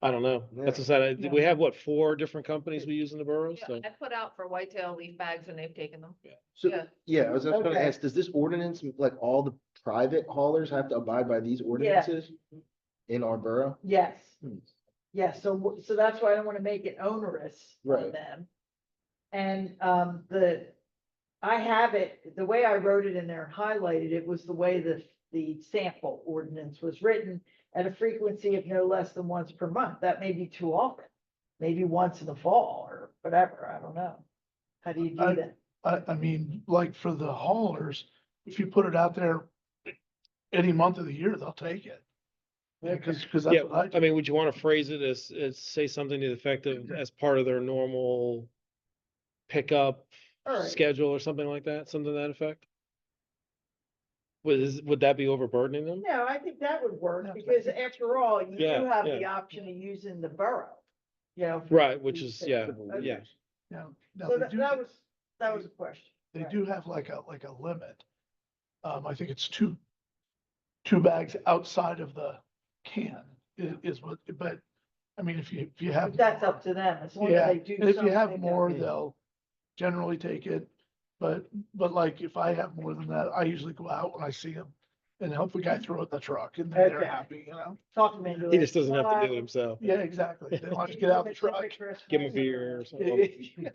I don't know. That's Yeah. what I said. We have what, 4 different companies we use in the borough? Yeah, So I put out for whitetail leaf bags and they've taken them. So, Yeah. yeah, I was just gonna Okay. ask, does this ordinance, like all the private haulers have to abide by these ordinances? In our borough? Yes. Hmm. Yes, so that's why I don't wanna make it onerous on Right. them. And, I have it, the way I wrote it in there and highlighted it was the way the sample ordinance was written at a frequency of no less than once per month. That may be too often, maybe once in the fall or whatever, I don't know. How do you do that? I mean, like for the haulers, if you put it out there any month of the year, they'll take it. Yeah, because yeah, that's what I I do. mean, would you want to phrase it as say something to the effect of as part of their normal pickup All right. schedule or something like that, something to that effect? Would that be overburdening them? No, I think that would work, Yeah. because after all, you do Yeah, have yeah. the option of using the borough. Right, which is, yeah, Okay. yeah. Now, So they do, that was a question. they Right. do have like a limit. I think it's two bags outside of the can is what, but I mean, if you have. But that's up to them, as long as Yeah, they do and if you have something. more, they'll generally take it. But like if I have more than that, I usually go out when I see them and help the guy throw it in the truck and then they're Okay. happy, Talk them into it. He just doesn't have to do it himself. Yeah, exactly. They don't have to get out of the truck. Give him a beer or something.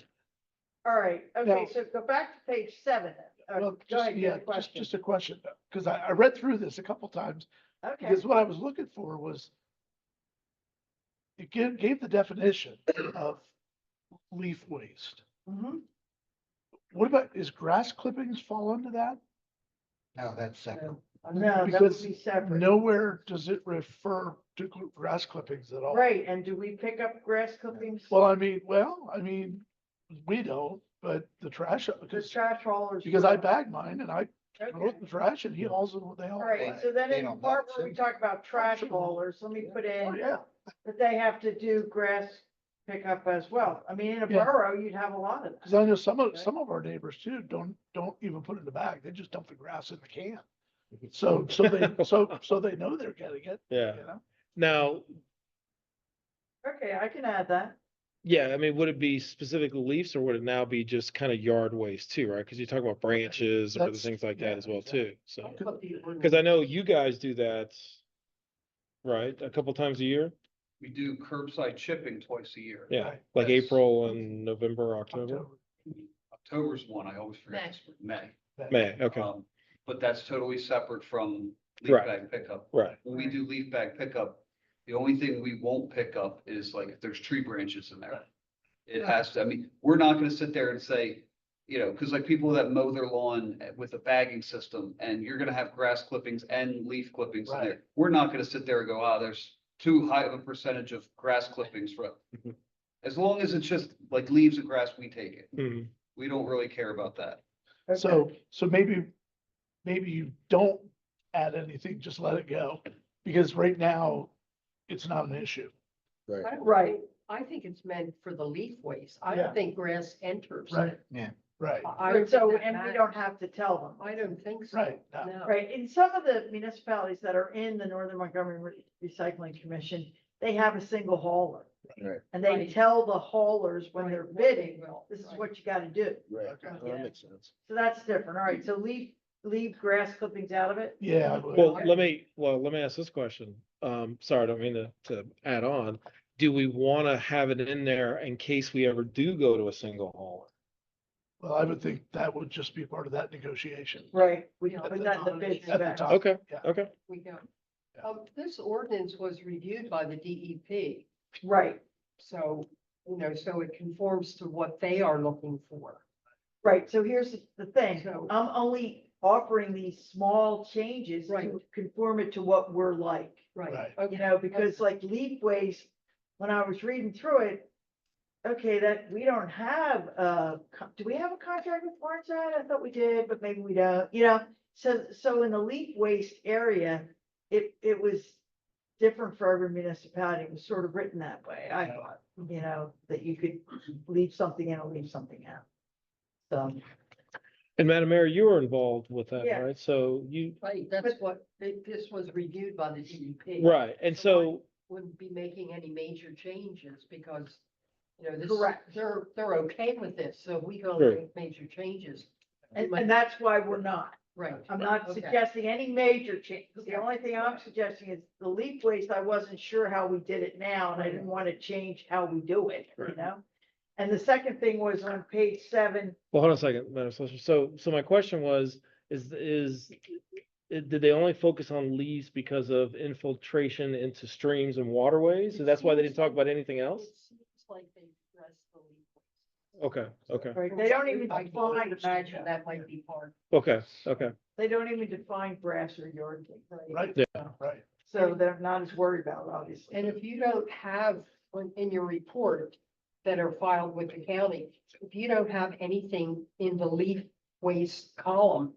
All right, okay, Now- so go back to page 7. Well, Go just, ahead, yeah, you have a question. just a question, because I read through this a couple times, Okay, because what I was looking for was it gave the definition of leaf waste. mhm. What about, is grass clippings fall into that? No, that's separate. No, that would Because be separate. Nowhere does it refer to grass clippings at all. Right, and do we pick up grass clippings? Well, I mean, we don't, but the trash, The trash haulers. because I bag mine and I throw it Okay. in the trash and he hauls it, they haul. All right, away. so then They in the don't part know, where we so- talk about trash Sure. haulers, let me put Oh, in yeah, that they have to do grass pickup as well. I mean, in a Yeah. borough, you'd have a lot of because that. I know some of our neighbors too, don't even put it in the bag. They just dump the grass in the can. So they know they're getting it, Yeah. you know? Now, Okay, I can add that. Yeah, I mean, would it be specifically leaves or would it now be just kind of yard waste too, right? Because you talk about branches or the That's- things like that yeah, as well exactly. too, so. That's what the Because I know you guys do that, right, a couple times a year? We do curbside chipping twice a year. Yeah, Right. like That's April and November, October, October. October's one, I always forget, this one, May. May, okay, But that's totally separate from leaf Right. bag pickup. right, When we do leaf bag pickup, the only thing we won't pick up is like if there's tree branches in there. It has to, I mean, we're not gonna sit there and say, you know, cause like people that mow their lawn with a bagging system and you're gonna have grass clippings and leaf clippings in there. Right. We're not gonna sit there and go, ah, there's too high of a percentage of grass clippings for. Mhm. As long as it's just like leaves and grass, we take it. Mhm. We don't really care about that. So maybe you don't add anything, just let it go, because right now, it's not an issue. Right. Right. I think it's meant for the leaf waste. I Yeah. don't think grass enters. Right. Yeah. Right, I don't So, think that and we matters. don't have to tell them. I don't think so. right. No. No. Right, in some of the municipalities that are in the Northern Montgomery Recycling Commission, they have a single hauler. Right. And they Right. tell the haulers when they're Right, bidding, will, this is right. what you gotta do. Right. Okay. Oh, that makes sense. So that's different, all right, so leave grass clippings out of it? Yeah. I would. Well, let me ask this question, sorry, I don't mean to add on. Do we want to have it in there in case we ever do go to a single hauler? Well, I would think that would just be part of that negotiation. Right, we Yeah, can at put the that in the top. bid At the spec. top. Okay, Yeah. okay, We go. Yeah. This ordinance was reviewed by the DEP, Right, so, so it conforms to what they are looking for. right, so here's the thing, So- I'm only offering these small changes Right. to conform it to what we're like. Right. Right. You know, because like leaf waste, when I was reading through it, okay, that we don't have, do we have a contract with Warrenside? I thought we did, but maybe we don't, you know? So in the leaf waste area, it was different for every municipality. It was sort of written that way, I thought, you know, that you could leave something in or leave something out. So, and Madam Mayor, you were involved with that, Yeah. right, so you, Right, that's what, this was reviewed by the DEP. right, and so, Wouldn't be making any major changes because, this, Correct. they're okay with this, so we go Sure. make major changes. and that's why we're not. Right. I'm not Okay. suggesting any major change. The Okay. only thing I'm suggesting is the leaf waste, I wasn't sure how we did it now, and I didn't want to change how we do it, you Right. know? And the second thing was on page 7, well, hold on a second, Madam Solicitor. So my question was, did they only focus on leaves because of infiltration into streams and waterways? And that's why they didn't talk about anything else? It seems like they addressed the leaf waste. Okay, okay, right, they don't even I define, would imagine that might be part. okay, okay, they don't even define grass or yard waste. Right. Yeah. Right. So they're not as worried about it, obviously. And if you don't have in your report that are filed with the county, if you don't have anything in the leaf waste column,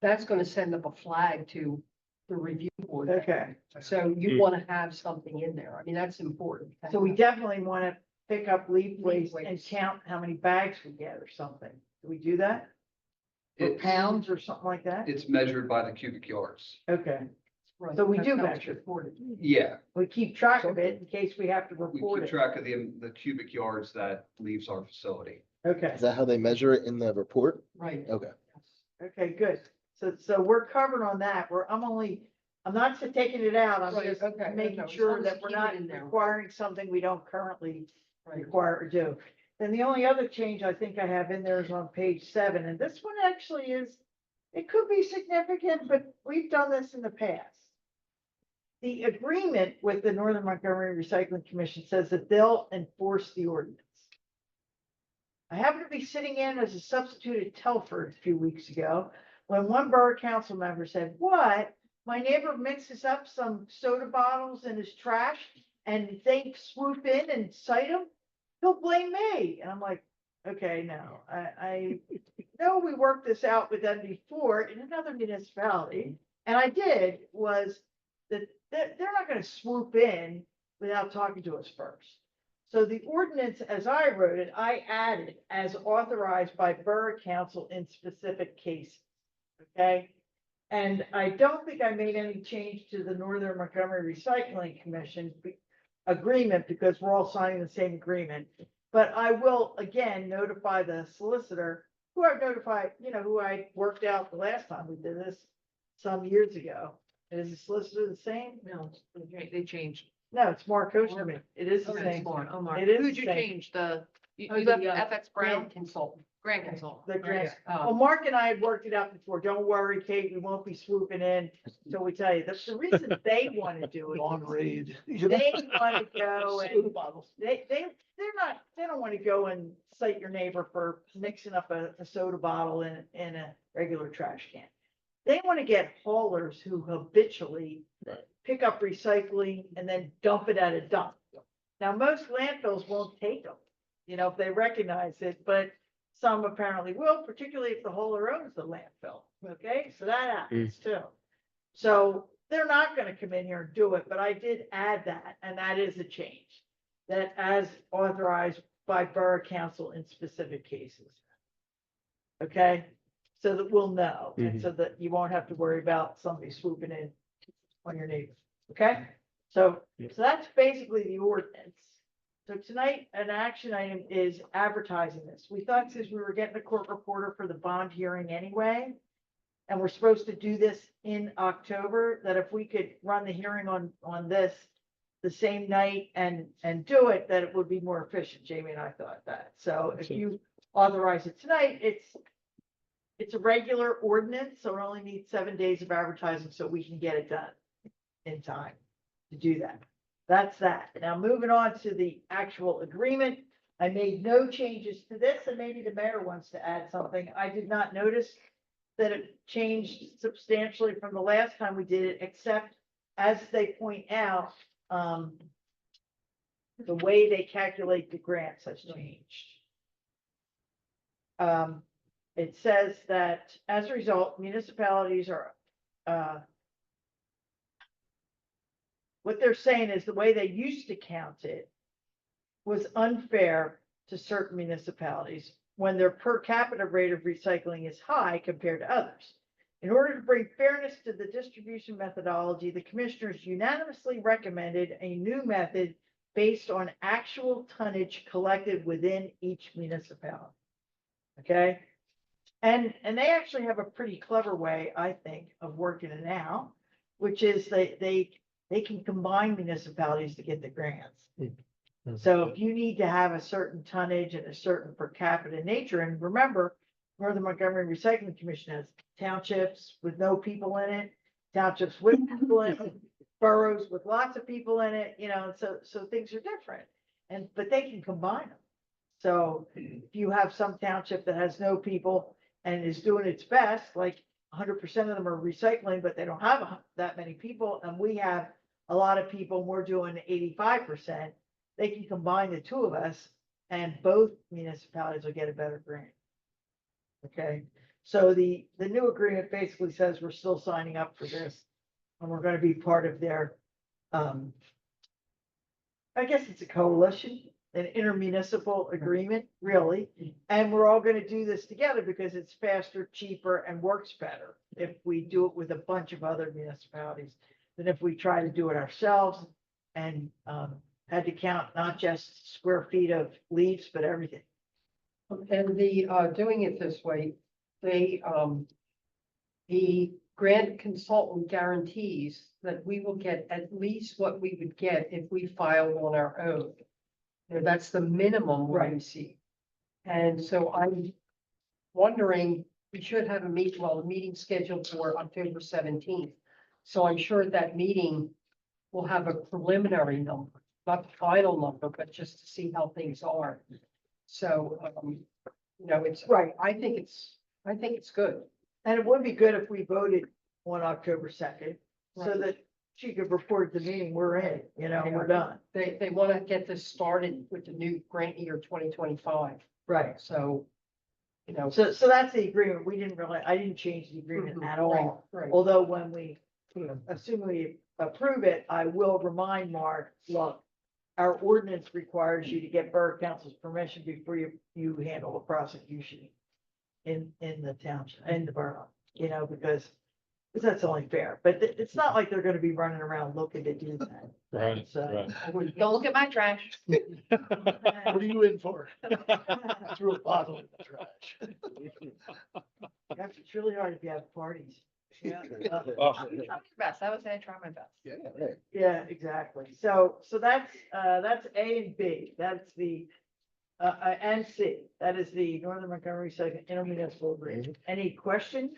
that's gonna send up a flag to the review board. Okay, So you Mm. wanna have something in there. I mean, that's important. so we definitely want to pick up leaf waste and waste. count how many bags we get or something. Do we do that? Or It- pounds or something like that? It's measured by the cubic yards. Okay, Right, so we that's do how it's measure. reported. Yeah, we keep track of it in case we have to we report keep it. track of the cubic yards that leaves our facility. Okay. Is that how they measure it in the report? Right. Okay. Okay, good. So we're covered on that. I'm not taking it out. I'm Right, just okay, no, making no, as sure long as that you we're keep it not in there. requiring something we don't currently Right. require or do. Then the only other change I think I have in there is on page 7, and this one actually it could be significant, but we've done this in the past. The agreement with the Northern Montgomery Recycling Commission says that they'll enforce the ordinance. I happened to be sitting in as a substitute at Telford a few weeks ago, when one borough council member said, "What? My neighbor mixes up some soda bottles in his trash and they swoop in and cite him? He'll blame me." And I'm like, okay, no, I know we worked this out with them before in another municipality. And I did, was that they're not gonna swoop in without talking to us first. So the ordinance, as I wrote it, I added as authorized by borough council in specific cases. Okay? And I don't think I made any change to the Northern Montgomery Recycling Commission agreement because we're all signing the same agreement. But I will again notify the solicitor, who I've notified, who I worked out the last time we did this some years ago. Is the solicitor the same? No, they changed. No, it's Mark Osterman. It is the Oh, same. Mark. It is Who'd the you same. change? You Oh, left the, FX Brown, Grant consultant. Grant Consult. The grant. Oh. Well, Mark and I had worked it out before. Don't worry, Kate, we won't be swooping in until we tell you. The reason they want to do it On is raid. they want to go Soda and bottles. they don't want to go and cite your neighbor for mixing up a soda bottle in a regular trash can. They want to get haulers who habitually Right. pick up recycling and then dump it at a dump. Now, most landfills won't take them, if they recognize it, but some apparently will, particularly if the hauler owns the landfill. Okay, so that happens too. So they're not gonna come in here and do it, but I did add that, and that is a change. That as authorized by Borough Council in specific cases. Okay, so that we'll know, and so that you won't have to worry about somebody swooping in on your neighbor, okay? So that's basically the ordinance. So tonight, an action item is advertising this. We thought since we were getting a court reporter for the bond hearing anyway, and we're supposed to do this in October, that if we could run the hearing on this the same night and do it, that it would be more efficient. Jamie and I thought that. So if you authorize it tonight, it's a regular ordinance, so it only needs 7 days of advertising so we can get it done in time to do that. That's that. Now, moving on to the actual agreement. I made no changes to this, and maybe the mayor wants to add something. I did not notice that it changed substantially from the last time we did it, except as they point out, the way they calculate the grants has changed. It says that as a result, municipalities are, what they're saying is the way they used to count it was unfair to certain municipalities when their per capita rate of recycling is high compared to others. In order to bring fairness to the distribution methodology, the commissioners unanimously recommended a new method based on actual tonnage collected within each municipality. Okay? And they actually have a pretty clever way, I think, of working it out, which is they can combine municipalities to get the grants. So if you need to have a certain tonnage and a certain per capita nature, and remember, Northern Montgomery Recycling Commission has townships with no people in it, townships with people in it, boroughs with lots of people in it, so things are different. But they can combine them. So if you have some township that has no people and is doing its best, like 100% of them are recycling, but they don't have that many people, and we have a lot of people, and we're doing 85%, they can combine the two of us and both municipalities will get a better grant. Okay, so the new agreement basically says we're still signing up for this and we're going to be part of their, I guess it's a coalition, an intermunicipal agreement, really. And we're all going to do this together because it's faster, cheaper, and works better if we do it with a bunch of other municipalities than if we try to do it ourselves and had to count not just square feet of leaves, but everything. And the, doing it this way, they, the grant consultant guarantees that we will get at least what we would get if we filed on our own. That's the minimum we Right. receive. And so I'm wondering, we should have a meeting, well, the meeting scheduled for October 17th. So I'm sure at that meeting will have a preliminary number, not the final number, but just to see how things are. So, it's, Right. I think it's good. And it would be good if we voted on October 2nd, so Right. that she could report at the meeting, we're in, we're done. They want to get this started with the new grant year 2025. Right. So, So that's the agreement. I didn't change the agreement at all. Right. Although when we, assume we approve it, I will remind Mark, look, our ordinance requires you to get Borough Council's permission before you handle a prosecution in the township, in the borough, because Because that's only fair, but it's not like they're gonna be running around looking to do that. Right, So- right. Don't look at my trash. What are you in for? I threw a bottle in the trash. It's really hard if you have parties. Yeah. Oh, Try my best. I would say I try my best. Yeah, right. Yeah, exactly. So that's A and B. That's the, and C. That is the Northern Montgomery Second Intermunicipal Agreement. Any questions?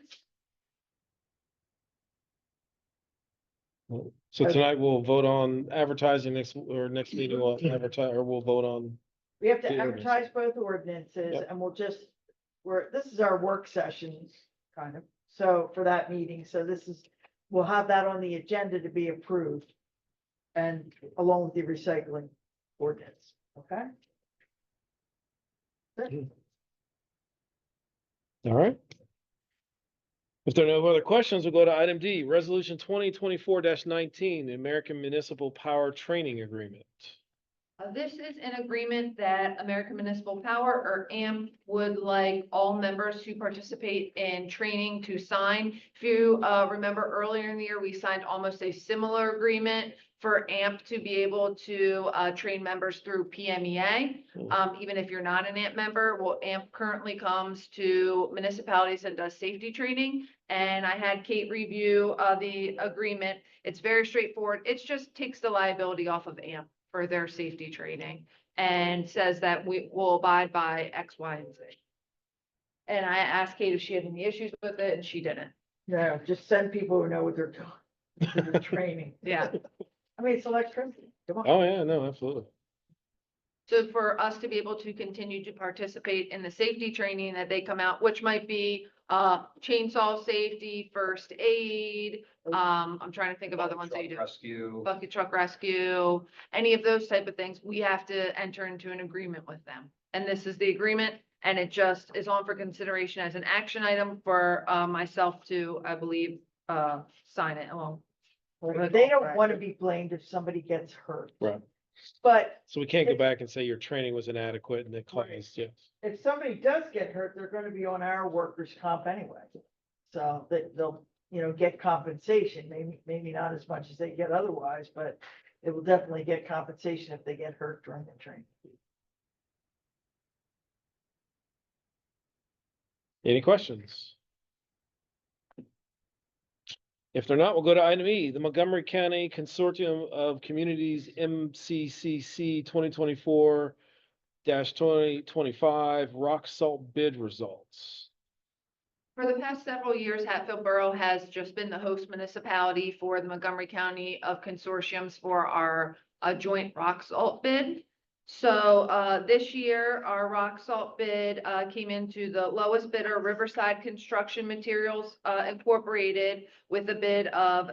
So tonight we'll vote on advertising next meeting, we'll advertise, or we'll vote on, We have to The ordinance. advertise both ordinances Yep. and this is our work session, kind of. So for that meeting, we'll have that on the agenda to be approved. And along with the recycling ordinance, okay? all right? If there are no other questions, we'll go to item D, resolution 2024-19, the American Municipal Power Training Agreement. This is an agreement that American Municipal Power, or AMP, would like all members who participate in training to sign. If you remember earlier in the year, we signed almost a similar agreement for AMP to be able to train members through PMEA. Even if you're not an AMP member, well, AMP currently comes to municipalities and does safety training. And I had Kate review the agreement. It's very straightforward. It just takes the liability off of AMP for their safety training and says that we will abide by X, Y, and Z. And I asked Kate if she had any issues with it, and she didn't. No, just send people who know what they're doing, to the training. Yeah. I mean, it's electricity. Come on. Oh, yeah, no, absolutely. So for us to be able to continue to participate in the safety training that they come out, which might be chainsaw safety, first aid. I'm trying to think of other ones that you do. Rescue. Bucket truck rescue, any of those type of things, we have to enter into an agreement with them. And this is the agreement, and it just is on for consideration as an action item for myself to, I believe, sign it along. They don't want to be blamed if somebody gets hurt. Right. But So we can't go back and say your training was inadequate and it caused, yes. if somebody does get hurt, they're gonna be on our workers' comp anyway. So they'll, get compensation, maybe not as much as they get otherwise, but they will definitely get compensation if they get hurt during the training. Any questions? If they're not, we'll go to item E, the Montgomery County Consortium of Communities, MCCC 2024-2025 rock salt bid results. For the past several years, Hatfield Borough has just been the host municipality for the Montgomery County of consortiums for our joint rock salt bid. So this year, our rock salt bid came into the lowest bidder, Riverside Construction Materials Incorporated, with a bid of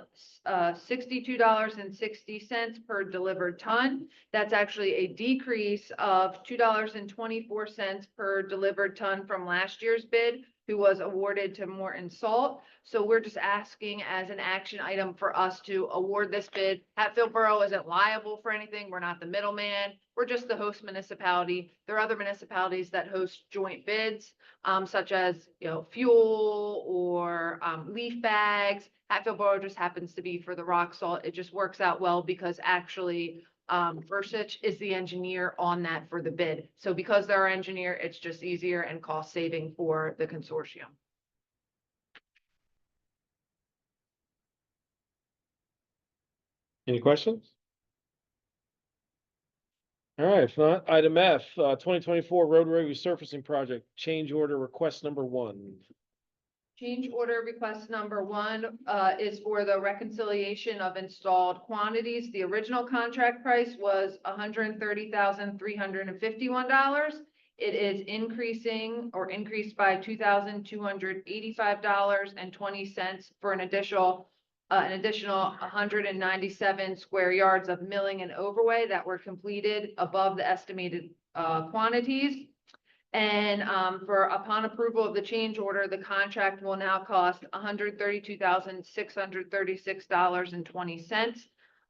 $62.60 per delivered ton. That's actually a decrease of $2.24 per delivered ton from last year's bid, who was awarded to Morton Salt. So we're just asking as an action item for us to award this bid. Hatfield Borough isn't liable for anything. We're not the middleman. We're just the host municipality. There are other municipalities that host joint bids, such as, fuel or leaf bags. Hatfield Borough just happens to be for the rock salt. It just works out well because actually Versich is the engineer on that for the bid. So because they're our engineer, it's just easier and cost saving for the consortium. Any questions? All right, if not, item F, 2024 roadway resurfacing project, change order request number 1. Change order request number 1 is for the reconciliation of installed quantities. The original contract price was $130,351. It is increased by $2,285.20 for an additional 197 square yards of milling and overlay that were completed above the estimated quantities. And upon approval of the change order, the contract will now cost $132,636.20.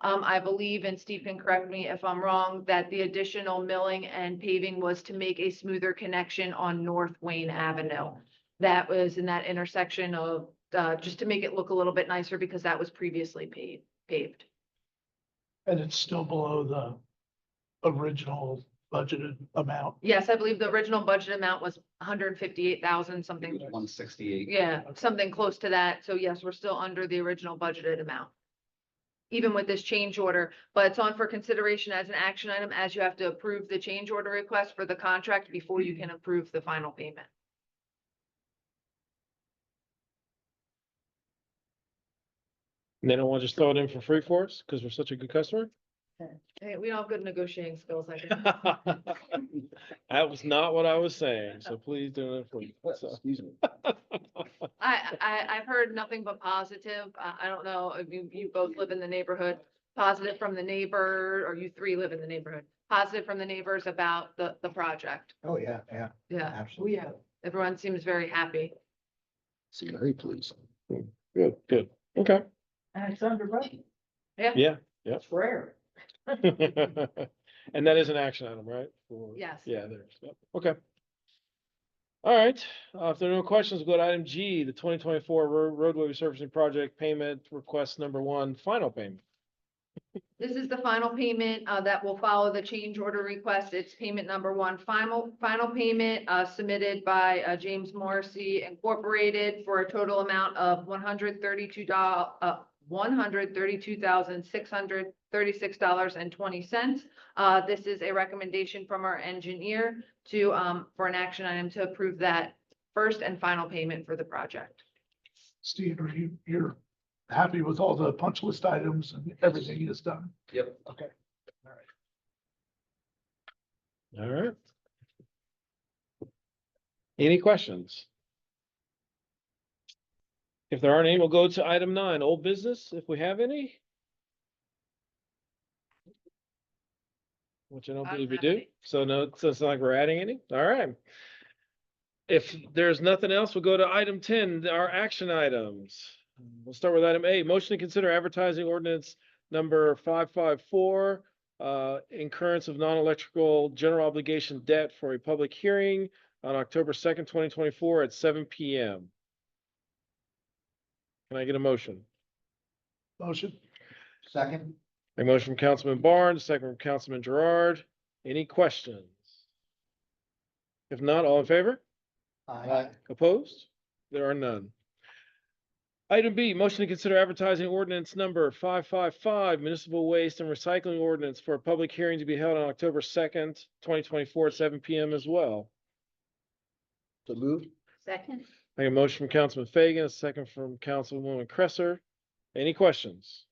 I believe, and Steve can correct me if I'm wrong, that the additional milling and paving was to make a smoother connection on North Wayne Avenue. That was in that intersection of just to make it look a little bit nicer because that was previously paved. And it's still below the original budgeted amount. Yes, I believe the original budget amount was 158,000 something. 168. Yeah, something close to that. So yes, we're still under the original budgeted amount. Even with this change order, but it's on for consideration as an action item as you have to approve the change order request for the contract before you can approve the final payment. And they don't want to just throw it in for free for us because we're such a good customer? Hey, we don't have good negotiating skills, I guess. That was not what I was saying, so please do it for me. So. Excuse me. I've heard nothing but positive. I don't know if you both live in the neighborhood, positive from the neighbor, or you three live in the neighborhood, positive from the neighbors about the project. Oh, yeah, yeah, Yeah, absolutely. Yeah. everyone seems very happy. See, very pleased. Good, good. Okay. And it's under budget. Yeah. It's rare. And that is an action item, right? Yes. Yeah, there's, yep. Okay. All right, if there are no questions, we'll go to item G, the 2024 roadway resurfacing project payment request number 1, final payment. This is the final payment that will follow the change order request. It's payment number 1, final payment submitted by James Morrissey Incorporated for a total amount of $132,636.20. This is a recommendation from our engineer to for an action item to approve that first and final payment for the project. Steve, you're happy with all the punch list items and everything he has done? Yep. Okay. All right. Any questions? If there aren't any, we'll go to item 9, old business, if we have any. Which I don't I don't believe we have do. any. So no, so it's not like we're adding any. All right. If there's nothing else, we'll go to item 10, our action items. We'll start with item A, motion to consider advertising ordinance number 554, incurrence of non-electrical general obligation debt for a public hearing on October 2nd, 2024 at 7 PM. Can I get a motion? Motion. Second? A motion from Councilman Barnes, second from Councilman Gerard. Any questions? If not, all in favor? Aye. Opposed? There are none. Item B, motion to consider advertising ordinance number 555 municipal waste and recycling ordinance for a public hearing to be held on October 2nd, 2024 at 7 PM as well. So moved. Second. I have a motion from Councilman Fagan, a second from Councilwoman Cresser. Any questions?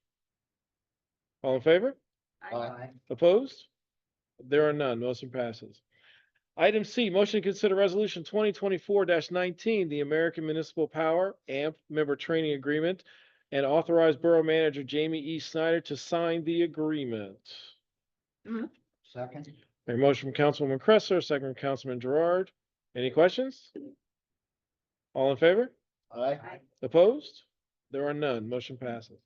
All in favor? Aye. Opposed? There are none. Motion passes. Item C, motion to consider resolution 2024-19, the American Municipal Power AMP member training agreement, and authorize Borough Manager Jamie E. Snyder to sign the agreement. Second? A motion from Councilwoman Cresser, second from Councilman Gerard. Any questions? All in favor? Aye. Opposed? There are none. Motion passes.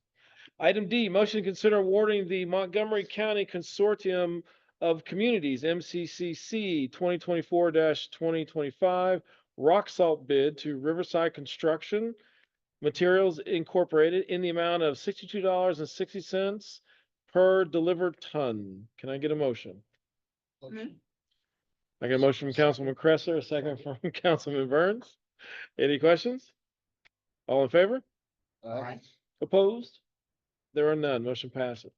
Item D, motion to consider awarding the Montgomery County Consortium of Communities, MCCC 2024-2025 rock salt bid to Riverside Construction Materials Incorporated in the amount of $62.60 per delivered ton. Can I get a motion? Motion. I get a motion from Councilman Cresser, a second from Councilman Burns. Any questions? All in favor? Aye. Opposed? There are none. Motion passes.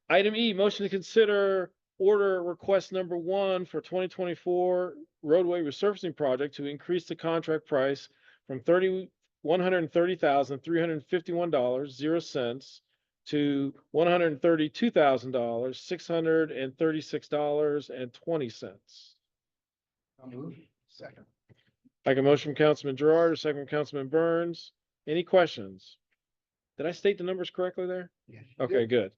Item E, motion to consider order request number 1 for 2024 roadway resurfacing project to increase the contract price from $130,351.00 to $132,636.20. So moved. Second? I can motion from Councilman Gerard, a second from Councilman Burns. Any questions? Did I state the numbers correctly there? Yes. Okay, good.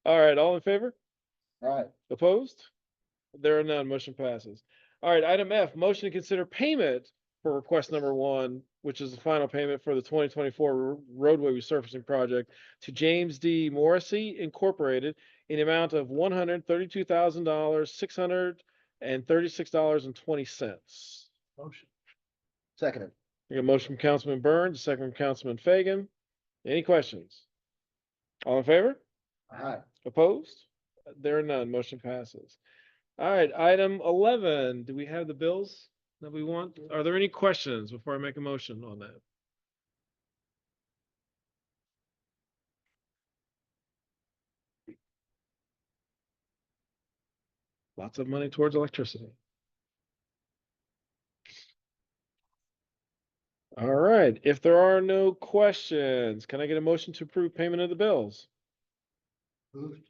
All right, all in favor? Aye. Opposed? There are none. Motion passes. All right, item F, motion to consider payment for request number 1, which is the final payment for the 2024 roadway resurfacing project to James D. Morrissey Incorporated in the amount of $132,636.20. Motion. Seconded. I got a motion from Councilman Burns, a second from Councilman Fagan. Any questions? All in favor? Aye. Opposed? There are none. Motion passes. All right, item 11. Do we have the bills that we want? Are there any questions before I make a motion on that? Lots of money towards electricity. All right, if there are no questions, can I get a motion to approve payment of the bills? Moved.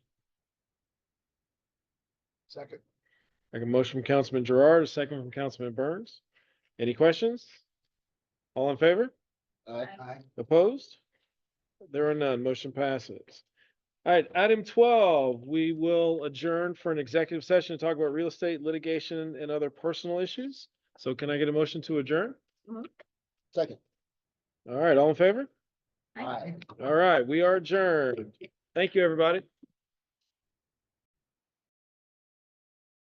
Second. I got a motion from Councilman Gerard, a second from Councilman Burns. Any questions? All in favor? Aye. Aye. Opposed? There are none. Motion passes. All right, item 12, we will adjourn for an executive session to talk about real estate litigation and other personal issues. So can I get a motion to adjourn? Second. All right, all in favor? Aye. All right, we are adjourned. Thank you, everybody.